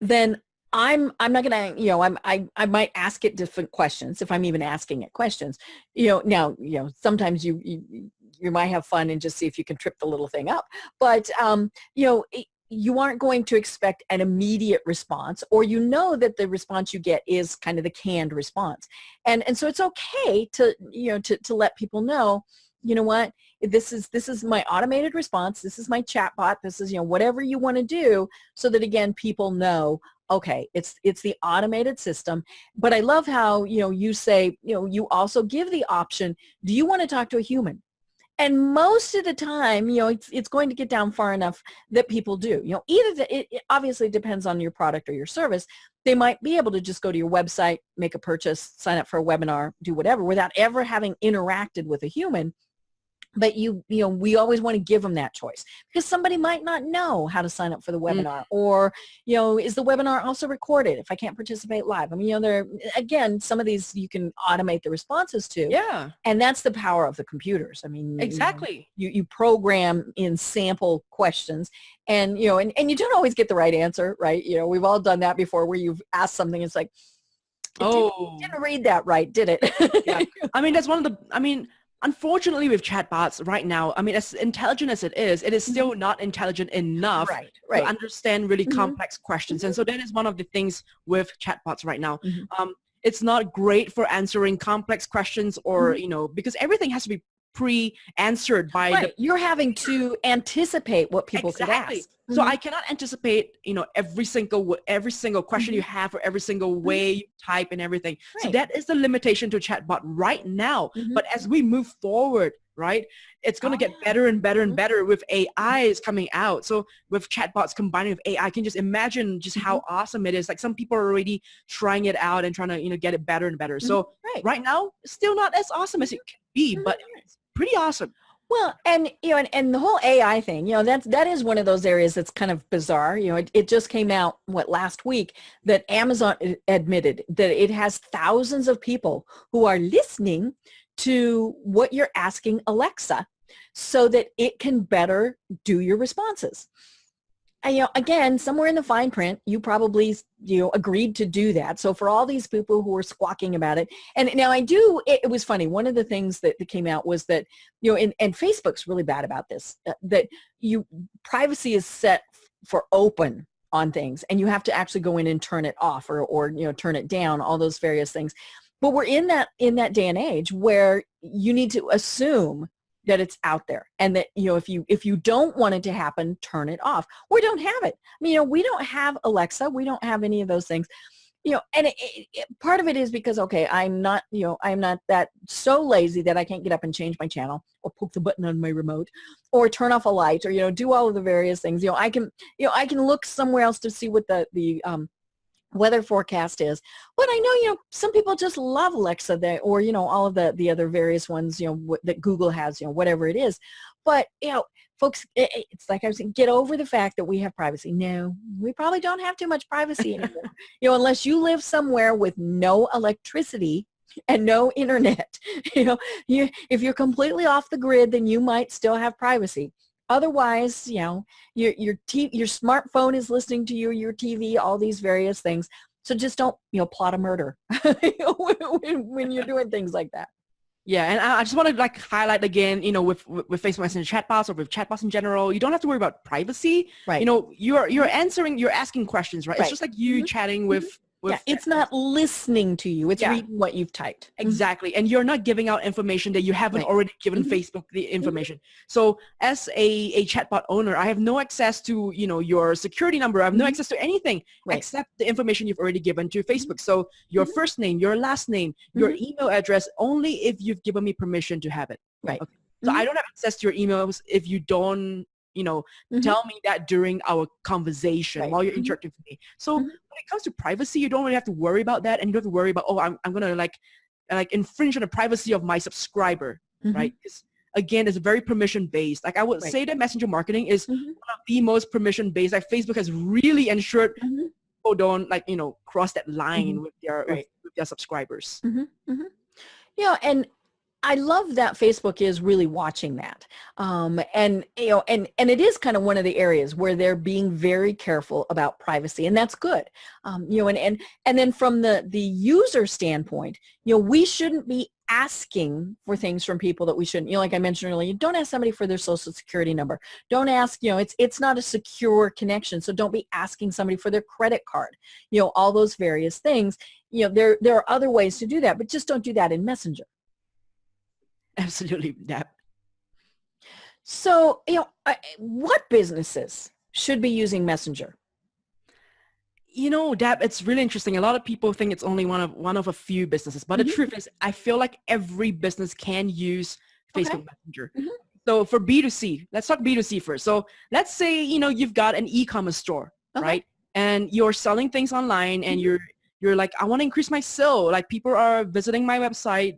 then I'm not going to, I might ask it different questions if I'm even asking it questions. Now, sometimes you might have fun and just see if you can trip the little thing up. But, you aren't going to expect an immediate response, or that the response you get is kind of the canned response. And so it's okay to, to let people know, what, this is my automated response. This is my chatbot. This is, whatever you want to do, so that, again, people know, okay, it's the automated system. But I love how, you say, you also give the option, do you want to talk to a human? And most of the time, it's going to get down far enough that people do. Either it obviously depends on your product or your service. They might be able to just go to your website, make a purchase, sign up for a webinar, do whatever without ever having interacted with a human. But we always want to give them that choice, because somebody might not know how to sign up for the webinar, or, is the webinar also recorded if I can't participate live? I mean, again, some of these you can automate the responses to. Yeah. And that's the power of the computers. I mean, Exactly. You program in sample questions, and, and you don't always get the right answer, right? We've all done that before, where you've asked something, it's like, didn't read that right, did it? Yeah. I mean, that's one of the, unfortunately, with chatbots right now, as intelligent as it is still not intelligent enough to understand really complex questions. And so that is one of the things with chatbots right now. It's not great for answering complex questions, or, because everything has to be pre-answered by you're having to anticipate what people could ask. So I cannot anticipate, every single question you have, or every single way you type and everything. So that is the limitation to chatbot right now. But as we move forward, right, it's going to get better and better and better with AI is coming out. So with chatbots combining with AI, I can just imagine just how awesome it is. Like, some people are already trying it out and trying to, get it better and better. So right now, it's still not as awesome as it can be, but it's pretty awesome. Well, and and the whole AI thing, that is one of those areas that's kind of bizarre. It just came out last week that Amazon admitted that it has thousands of people who are listening to what you're asking Alexa, so that it can better do your responses. And, again, somewhere in the fine print, you probably, agreed to do that. So for all these people who are squawking about it, and now it was funny. One of the things that came out was that, and Facebook's really bad about this, that privacy is set for open on things, and you have to actually go in and turn it off or turn it down, all those various things. But we're in that day and age where you need to assume that it's out there, and that if you don't want it to happen, turn it off or don't have it. I mean, we don't have Alexa, we don't have any of those things, and part of it is because, okay, I'm not that so lazy that I can't get up and change my channel or poke the button on my remote or turn off a light or do all of the various things. I can look somewhere else to see what the weather forecast is, but I know some people just love Alexa or all of the other various ones that Google has, whatever it is. But folks, it's like I was saying, get over the fact that we have privacy. No, we probably don't have too much privacy anymore. Unless you live somewhere with no electricity and no internet. If you're completely off the grid, then you might still have privacy. Otherwise, your smartphone is listening to you, your TV, all these various things. So just don't, plot a murder when you're doing things like that. Yeah, and I just want to highlight again, with Facebook Messenger chatbots or with chatbots in general, you don't have to worry about privacy. Right. You're asking questions, right? It's just like you chatting with it's not listening to you. It's reading what you've typed. Exactly. And you're not giving out information that you haven't already given Facebook the information. So as a chatbot owner, I have no access to, your security number. I have no access to anything except the information you've already given to Facebook. So your first name, your last name, your email address, only if you've given me permission to have it. Right. Okay. So I don't have access to your emails if you don't tell me that during our conversation while you're interacting with me. So when it comes to privacy, you don't really have to worry about that, and you don't have to worry about, I'm going to like infringe on the privacy of my subscriber, right? Because again, it's very permission based. Like I would say that messenger marketing is one of the most permission based. Like Facebook has really ensured people don't cross that line with their subscribers. And I love that Facebook is really watching that. And it is kind of one of the areas where they're being very careful about privacy, and that's good. And then from the user standpoint, we shouldn't be asking for things from people that we shouldn't. Like I mentioned earlier, don't ask somebody for their social security number. Don't ask, it's not a secure connection. So don't be asking somebody for their credit card, all those various things. There are other ways to do that, but just don't do that in Messenger. Absolutely, Deb. So, what businesses should be using Messenger? Deb, it's really interesting. A lot of people think it's only one of a few businesses, but the truth is, I feel like every business can use Facebook Messenger. So for B2C, let's talk B2C first. So let's say, you've got an e-commerce store, right? And you're selling things online, and you're like, I want to increase my sale. Like people are visiting my website,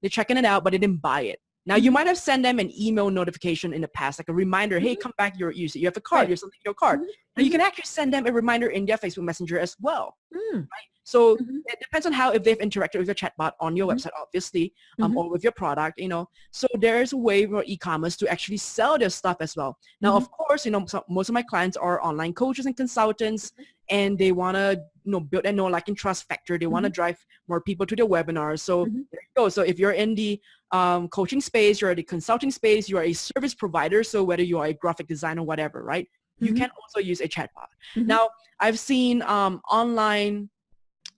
they're checking it out, but they didn't buy it. Now, you might have sent them an email notification in the past, like a reminder, hey, come back, you have a card, you're sending your card. Now, you can actually send them a reminder in their Facebook Messenger as well. Right? So it depends on if they've interacted with your chatbot on your website, obviously, or with your product, So there's a way for e-commerce to actually sell their stuff as well. Now, of course, most of my clients are online coaches and consultants, and they want to, build that know, like, and trust factor. They want to drive more people to their webinars. So there you go. So if you're in the coaching space, you're in the consulting space, you are a service provider. So whether you are a graphic designer or whatever, right? You can also use a chatbot. Now, I've seen online,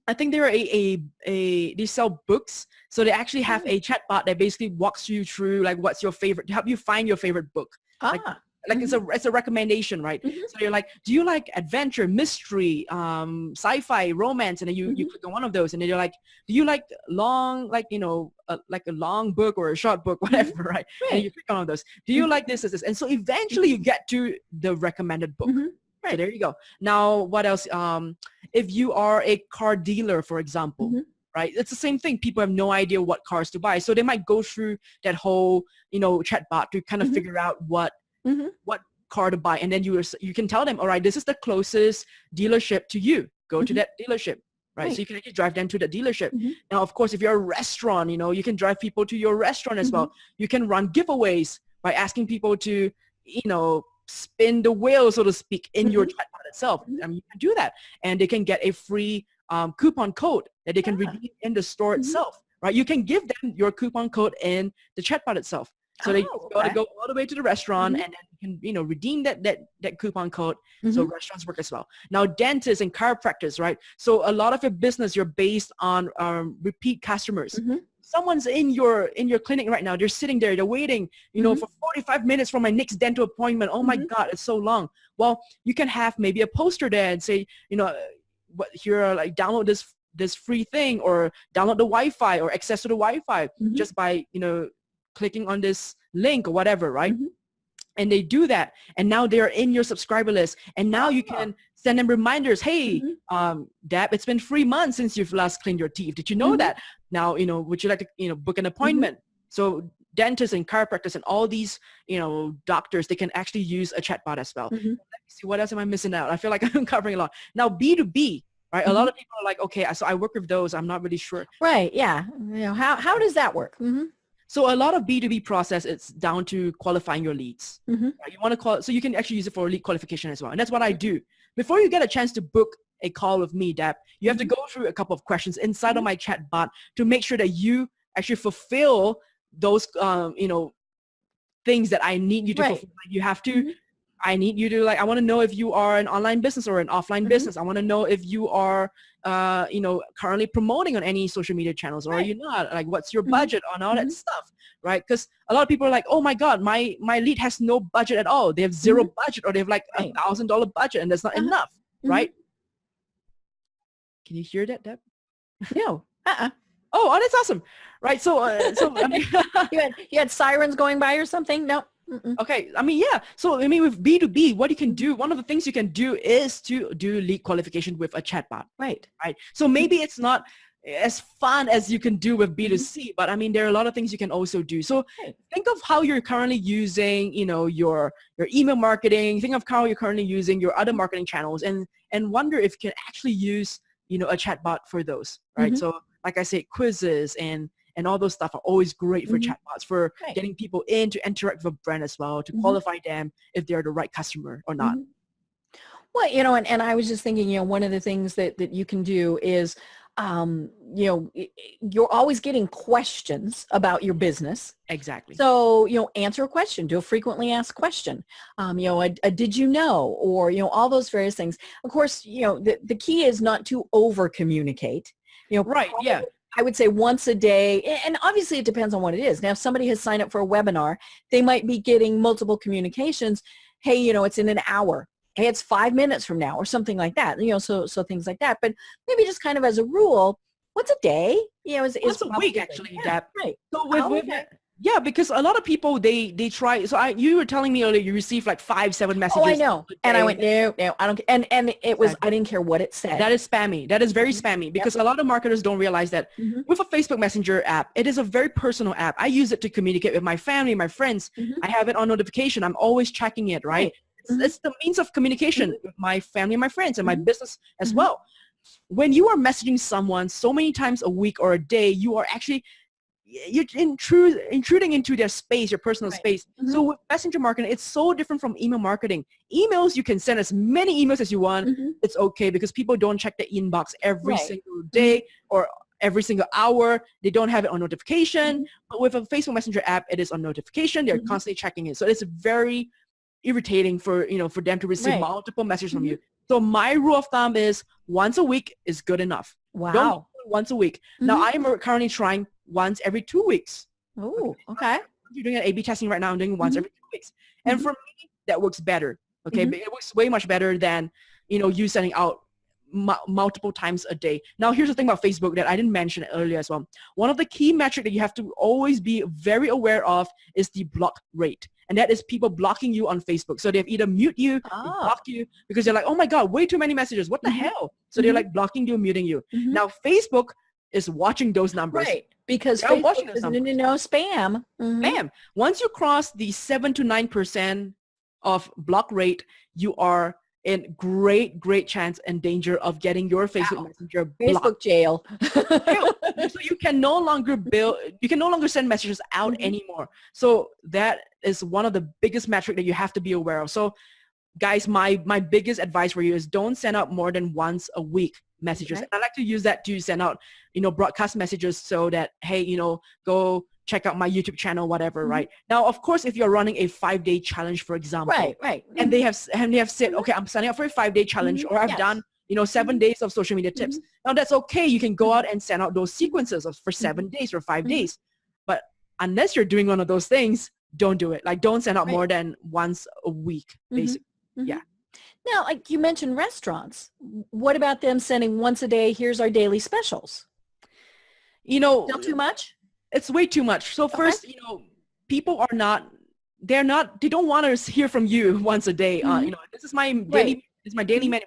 I think they're they sell books. So they actually have a chatbot that basically walks you through, like, what's your favorite, to help you find your favorite book. Like it's a recommendation, right? So you're like, do you like adventure, mystery, sci-fi, romance? And then you click on one of those, and then you're like, do you like long, like a long book or a short book, whatever, right? And you click on one of those. Do you like this? And so eventually you get to the recommended book. Right. So there you go. Now, what else? If you are a car dealer, for example, right? It's the same thing. People have no idea what cars to buy. So they might go through that whole, chatbot to kind of figure out what car to buy. And then you can tell them, all right, this is the closest dealership to you. Go to that dealership. right? Right. So you can actually drive them to the dealership. Mm-hmm. Now, of course, if you're a restaurant, you can drive people to your restaurant as well. You can run giveaways by asking people to, spin the wheel, so to speak, in your chatbot itself. I mean, you can do that. And they can get a free coupon code that they can redeem in the store itself, right? You can give them your coupon code in the chatbot itself. So they got to go all the way to the restaurant, and then you can, redeem that coupon code. So restaurants work as well. Now, dentists and chiropractors, right? So a lot of your business, you're based on repeat customers. Someone's in your clinic right now. They're sitting there. They're waiting, for 45 minutes for my next dental appointment. Oh my God, it's so long. Well, you can have maybe a poster there and say, here, like, download this free thing, or download the Wi-Fi, or access to the Wi-Fi just by, clicking on this link or whatever, right? And they do that, and now they're in your subscriber list, and now you can send them reminders. Hey, Deb, it's been 3 months since you've last cleaned your teeth. Did you know that? Now, would you like to, book an appointment? So dentists and chiropractors and all these, doctors, they can actually use a chatbot as well. Let me see, what else am I missing out? I feel like I'm covering a lot. Now, B2B, right? A lot of people are like, okay, so I work with those. I'm not really sure. Right. Yeah. How does that work? So a lot of B2B process, it's down to qualifying your leads. Right? You want to so you can actually use it for lead qualification as well. And that's what I do. Before you get a chance to book a call with me, Deb, you have to go through a couple of questions inside of my chat bot to make sure that you actually fulfill those, things that I need you to fulfill. You have to, I need you to, I want to know if you are an online business or an offline business. I want to know if you are, currently promoting on any social media channels, or are you not? Like, what's your budget on all that stuff, right? Because a lot of people are like, oh my God, my lead has no budget at all. They have zero budget, or they have like $1,000 budget, and that's not enough, right? Can you hear that, Deb? No. Oh, that's awesome, right? So, I mean, you had sirens going by or something? No. Okay. I mean, yeah. So, I mean, with B2B, what you can do, one of the things you can do is to do lead qualification with a chatbot. Right. So maybe it's not as fun as you can do with B2C, but I mean, there are a lot of things you can also do. So think of how you're currently using, your email marketing. Think of how you're currently using your other marketing channels, and wonder if you can actually use, a chatbot for those, right? So like I said, quizzes and all those stuff are always great for chatbots, for getting people in to interact with a brand as well, to qualify them if they're the right customer or not. Well, and I was just thinking, one of the things that you can do is, you're always getting questions about your business. Exactly. So, answer a question, do a frequently asked question, a did you know, or, all those various things. Of course, the key is not to over communicate, Right. Yeah. I would say once a day, and obviously it depends on what it is. Now, if somebody has signed up for a webinar, they might be getting multiple communications. Hey, it's in an hour. Hey, it's 5 minutes from now, or something like that. So things like that. But maybe just kind of as a rule, once a day, is once a week, actually, Deb. Right. So with yeah, because a lot of people, they try. So you were telling me earlier you received like 5-7 messages. Oh, I know. And I went, no, I don't. And it was, I didn't care what it said. That is spammy. That is very spammy, because a lot of marketers don't realize that with a Facebook Messenger app, it is a very personal app. I use it to communicate with my family, my friends. I have it on notification. I'm always checking it, right? It's the means of communication with my family, my friends, and my business as well. When you are messaging someone so many times a week or a day, you are actually, you're intruding into their space, your personal space. So with messenger marketing, it's so different from email marketing. Emails, you can send as many emails as you want. It's okay, because people don't check the inbox every single day or every single hour. They don't have it on notification. But with a Facebook Messenger app, it is on notification. They're constantly checking it. So it's very irritating for them to receive multiple messages from you. So my rule of thumb is once a week is good enough. Wow. Don't do it once a week. Now I am currently trying once every 2 weeks. Oh, okay. You're doing an A/B testing right now. I'm doing once every 2 weeks. And for me, that works better. Okay. But it works way much better than, you sending out multiple times a day. Now, here's the thing about Facebook that I didn't mention earlier as well. One of the key metrics that you have to always be very aware of is the block rate. And that is people blocking you on Facebook. So they've either mute you, block you, because they're like, oh my God, way too many messages. What the hell? So they're like blocking you, muting you. Now, Facebook is watching those numbers. Right. Because they're Facebook watching those is numbers. no spam. Bam. Once you cross the 7 to 9% of block rate, you are in great chance and danger of getting your Facebook Messenger blocked. Facebook jail. So you can no longer send messages out anymore. So that is one of the biggest metric that you have to be aware of. So guys, my biggest advice for you is don't send out more than once a week messages. Okay. And I like to use that to send out, broadcast messages so that, hey, go check out my YouTube channel, whatever, right? Now, of course, if you're running a 5-day challenge, for example, Right. and they have said, okay, I'm signing up for a 5-day challenge, or I've done, 7 days of social media tips. Now that's okay. You can go out and send out those sequences for 7 days or 5 days. But unless you're doing one of those things, don't do it. Like, don't send out more than once a week, basically. Yeah. Now, like you mentioned restaurants. What about them sending once a day, here's our daily specials? Still too much? It's way too much. So first, people they don't want to hear from you once a day. This is my daily, menu,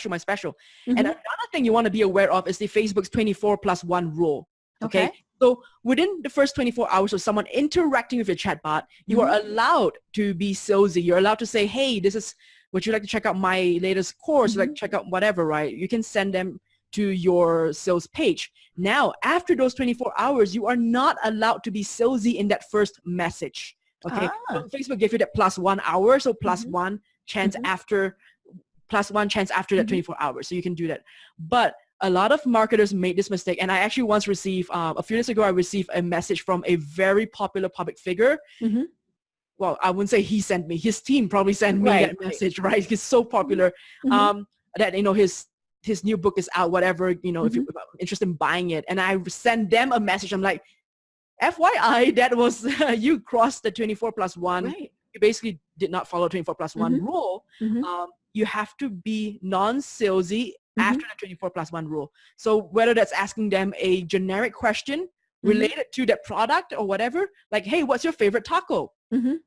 my special. And another thing you want to be aware of is the Facebook's 24+1 rule. Okay. So within the first 24 hours of someone interacting with your chatbot, you are allowed to be salesy. You're allowed to say, hey, would you like to check out my latest course? Like check out whatever, right? You can send them to your sales page. Now, after those 24 hours, you are not allowed to be salesy in that first message. Okay. So Facebook gave you that +1 hour. So +1 chance after that 24 hours. So you can do that. But a lot of marketers made this mistake. And I actually once received, a few days ago, I received a message from a very popular public figure. Well, I wouldn't say he sent me. His team probably sent me that message, right? He's so popular that, his new book is out, whatever, if you're interested in buying it. And I send them a message. I'm like, FYI, that was, you crossed the 24+1. Right. You basically did not follow 24+1 rule. You have to be non-salesy after the 24+1 rule. So whether that's asking them a generic question related to that product or whatever, like, hey, what's your favorite taco?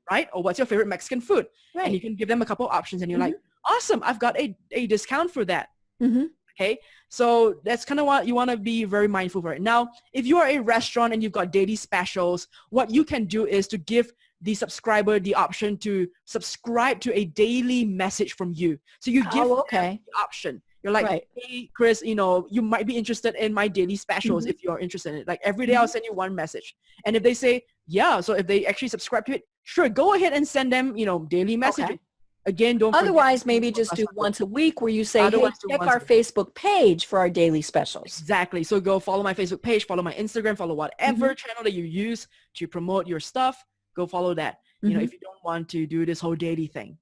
Right? Or what's your favorite Mexican food? Right. And you can give them a couple of options and you're like, awesome, I've got a discount for that. Okay. So that's kind of what you want to be very mindful for it. Now, if you are a restaurant and you've got daily specials, what you can do is to give the subscriber the option to subscribe to a daily message from you. So you give them the option. You're like, hey, Chrys, you might be interested in my daily specials if you're interested in it. Like every day I'll send you one message. And if they say, yeah, so if they actually subscribe to it, sure, go ahead and send them, daily messages. Again, don't Otherwise, maybe just do once a week where you say, hey, check our Facebook page for our daily specials. Exactly. So go follow my Facebook page, follow my Instagram, follow whatever channel that you use to promote your stuff. Go follow that, if you don't want to do this whole daily thing.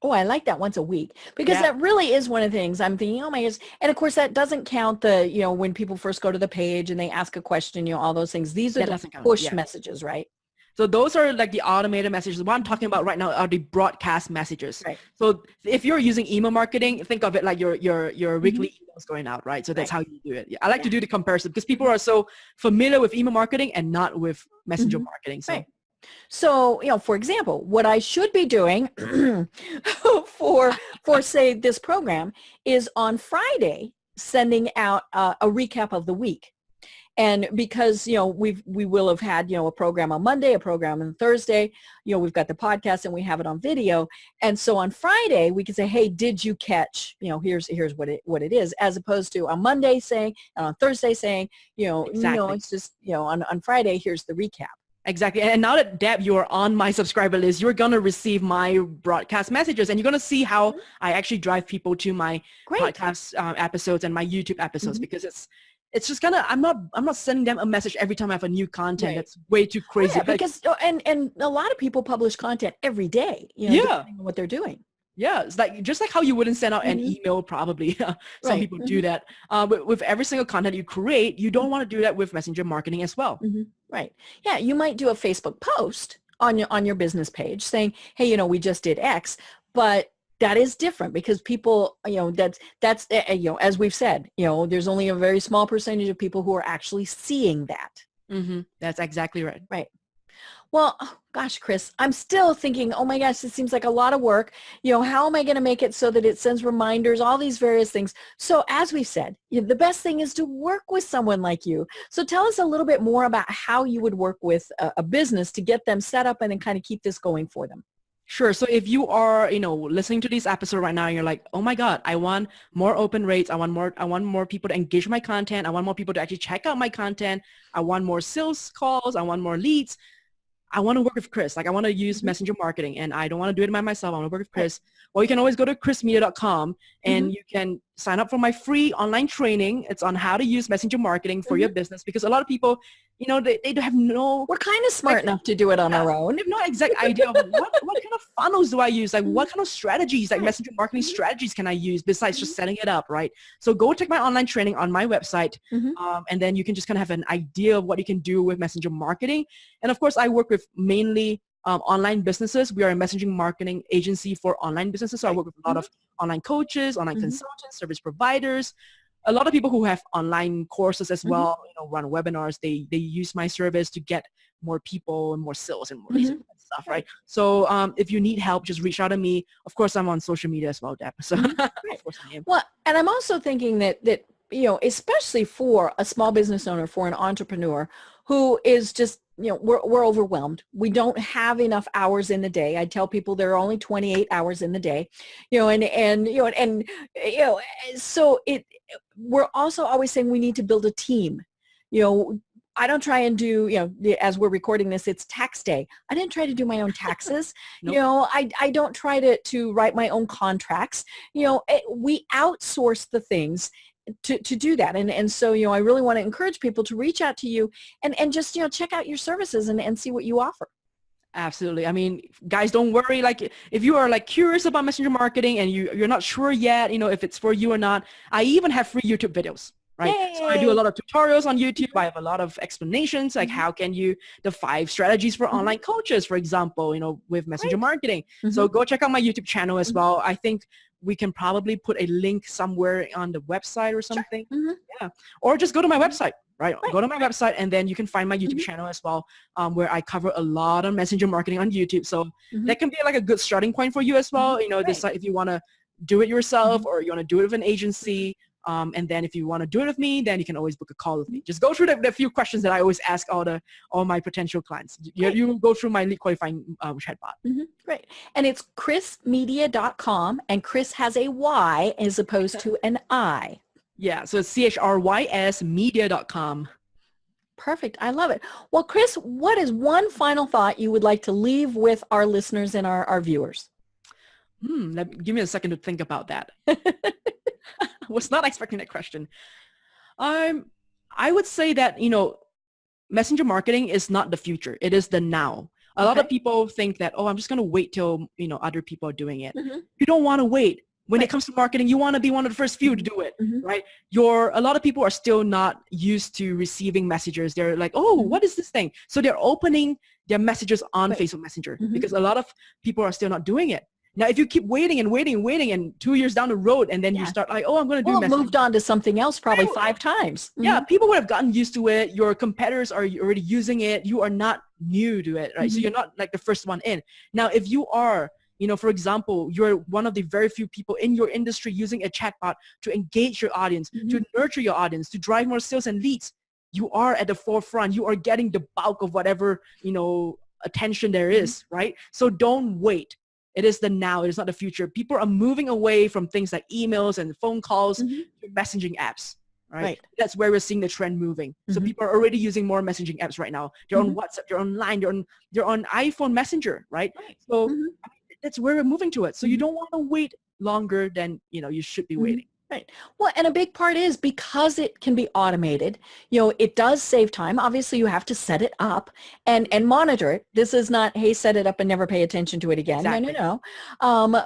Oh, I like that once a week because that really is one of the things I'm thinking, oh my goodness. And of course that doesn't count the, when people first go to the page and they ask a question, all those things. These are the push messages, right? So those are like the automated messages. What I'm talking about right now are the broadcast messages. Right. So if you're using email marketing, think of it like your weekly emails going out, right? So that's how you do it. Yeah, I like to do the comparison because people are so familiar with email marketing and not with messenger marketing. So. Right. So, for example, what I should be doing for say this program is on Friday sending out a recap of the week. And because, we will have had, a program on Monday, a program on Thursday, we've got the podcast and we have it on video. And so on Friday, we can say, hey, did you catch, here's what it is, as opposed to on Monday saying, and on Thursday saying, it's just, on Friday, here's the recap. Exactly. And now that, Deb, you are on my subscriber list, you're going to receive my broadcast messages and you're going to see how I actually drive people to my podcast episodes and my YouTube episodes because it's just kind of, I'm not sending them a message every time I have a new content. That's way too crazy. Because, and a lot of people publish content every day, depending on what they're doing. Yeah, it's like just like how you wouldn't send out an email probably. Some people do that. With every single content you create, you don't want to do that with messenger marketing as well. Right. Yeah, you might do a Facebook post on your business page saying, hey, we just did X, but that is different because people, that's as we've said, there's only a very small percentage of people who are actually seeing that. That's exactly right. Right. Well, gosh, Chrys, I'm still thinking, oh my gosh, it seems like a lot of work. How am I going to make it so that it sends reminders, all these various things. So as we've said, the best thing is to work with someone like you. So tell us a little bit more about how you would work with a business to get them set up and then kind of keep this going for them. Sure. So if you are, listening to this episode right now, and you're like, oh my God, I want more open rates. I want more people to engage with my content. I want more people to actually check out my content. I want more sales calls. I want more leads. I want to work with Chrys. Like I want to use messenger marketing and I don't want to do it by myself. I want to work with Chrys. Well, you can always go to chrysmedia.com and you can sign up for my free online training. It's on how to use messenger marketing for your business, because a lot of people, they have no... We're kind of smart enough to do it on our own. They have no exact idea of what kind of funnels do I use? Like what kind of strategies, like messenger marketing strategies can I use besides just setting it up, right? So go take my online training on my website and then you can just kind of have an idea of what you can do with messenger marketing. And of course, I work with mainly online businesses. We are a messaging marketing agency for online businesses. So I work with a lot of online coaches, online consultants, service providers, a lot of people who have online courses as well, run webinars. They use my service to get more people and more sales and more leads and stuff, right? So if you need help, just reach out to me. Of course, I'm on social media as well, Deb. So of course I am. Well, and I'm also thinking that especially for a small business owner, for an entrepreneur who is just, we're overwhelmed. We don't have enough hours in the day. I tell people there are only 28 hours in the day, so we're also always saying we need to build a team. I don't try and do, as we're recording this, it's tax day. I didn't try to do my own taxes. Nope. I don't try to write my own contracts. We outsource the things to do that. And so, I really want to encourage people to reach out to you and just, check out your services and see what you offer. Absolutely. I mean, guys, don't worry. Like if you are like curious about messenger marketing and you're not sure yet, if it's for you or not, I even have free YouTube videos. Right. Yay. So I do a lot of tutorials on YouTube. I have a lot of explanations, like how can you, the 5 strategies for online coaches, for example, with messenger marketing. So go check out my YouTube channel as well. I think we can probably put a link somewhere on the website or something. Yeah. Or just go to my website, right? Go to my website and then you can find my YouTube channel as well, where I cover a lot of messenger marketing on YouTube. So that can be like a good starting point for you as well. Decide if you want to do it yourself or you want to do it with an agency. And then if you want to do it with me, then you can always book a call with me. Just go through the few questions that I always ask all my potential clients. You go through my lead qualifying chatbot. Great. And it's chrysmedia.com, and Chrys has a Y as opposed to an I. Yeah, so it's CHRYS media.com. Perfect. I love it. Well, Chrys, what is one final thought you would like to leave with our listeners and our viewers? Give me a second to think about that. Was not expecting that question. I would say that, messenger marketing is not the future. It is the now. A lot of people think that, I'm just going to wait till, other people are doing it. You don't want to wait. When it comes to marketing, you want to be one of the first few to do it, right? A lot of people are still not used to receiving messages. They're like, what is this thing? So they're opening their messages on Facebook Messenger because a lot of people are still not doing it. Now, if you keep waiting and 2 years down the road and then you start like, I'm going to do messaging. Moved on to something else probably 5 times. Yeah, people would have gotten used to it. Your competitors are already using it. You are not new to it, right? So you're not like the first one in. Now, if you are, for example, you're one of the very few people in your industry using a chatbot to engage your audience, to nurture your audience, to drive more sales and leads, you are at the forefront. You are getting the bulk of whatever, attention there is, right? So don't wait. It is the now. It is not the future. People are moving away from things like emails and phone calls to messaging apps, right? That's where we're seeing the trend moving. So people are already using more messaging apps right now. They're on WhatsApp, they're on Line, they're on iPhone Messenger, right? So that's where we're moving to it. So you don't want to wait longer than, you should be waiting. Right. Well, and a big part is because it can be automated, it does save time. Obviously, you have to set it up and monitor it. This is not, hey, set it up and never pay attention to it again. Exactly. No.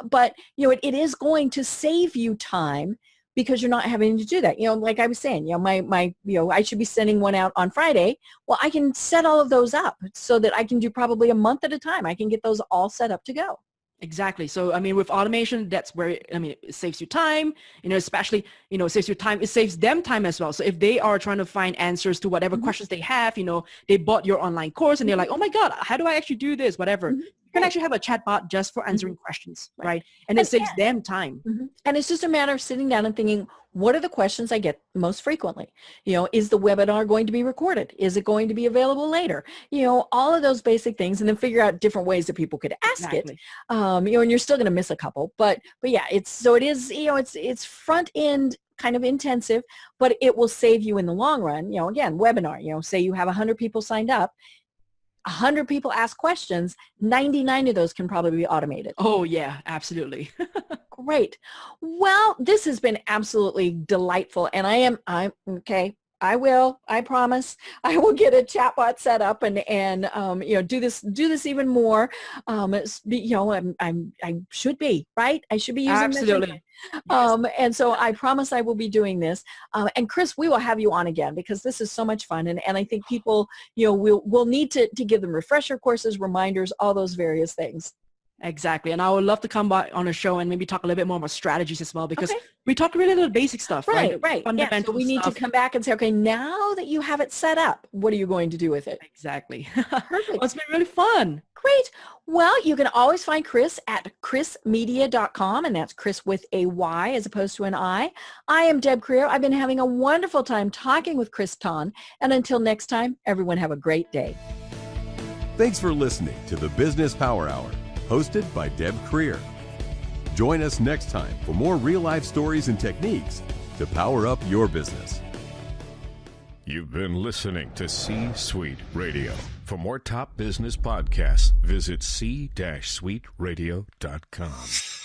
But, it is going to save you time because you're not having to do that. Like I was saying, I should be sending one out on Friday. Well, I can set all of those up so that I can do probably a month at a time. I can get those all set up to go. Exactly. So, with automation, that's where, it saves you time, especially, it saves you time. It saves them time as well. So if they are trying to find answers to whatever questions they have, they bought your online course and they're like, oh my God, how do I actually do this? Whatever. You can actually have a chatbot just for answering questions, right? And it saves them time. And it's just a matter of sitting down and thinking, what are the questions I get most frequently? Is the webinar going to be recorded? Is it going to be available later? All of those basic things, and then figure out different ways that people could ask Exactly. it. And you're still going to miss a couple, but yeah, it's front end kind of intensive, but it will save you in the long run. Again, webinar, say you have 100 people signed up, 100 people ask questions, 99 of those can probably be automated. Oh yeah, absolutely. Great. Well, this has been absolutely delightful, and I'm okay. I promise I will get a chatbot set up and do this even more. I should be, right? I should be using Absolutely. this. And so I promise I will be doing this. And Chrys, we will have you on again because this is so much fun. And I think people, we'll need to give them refresher courses, reminders, all those various things. Exactly. And I would love to come by on a show and maybe talk a little bit more about strategies as well, because we talk really little basic stuff, right? Right. Fundamental Yeah, so we need to come back and say, okay, now that you have it set up, what are you going to do with it? Exactly. Perfect. Well, it's been really fun. Great. Well, you can always find Chrys at chrysmedia.com, and that's Chrys with a Y as opposed to an I. I am Deb Creer. I've been having a wonderful time talking with Chrys Tan, and until next time, everyone have a great day. Thanks for listening to the Business Power Hour, hosted by Deb Creer. Join us next time for more real-life stories and techniques to power up your business. You've been listening to C-Suite Radio. For more top business podcasts, visit c-suiteradio.com.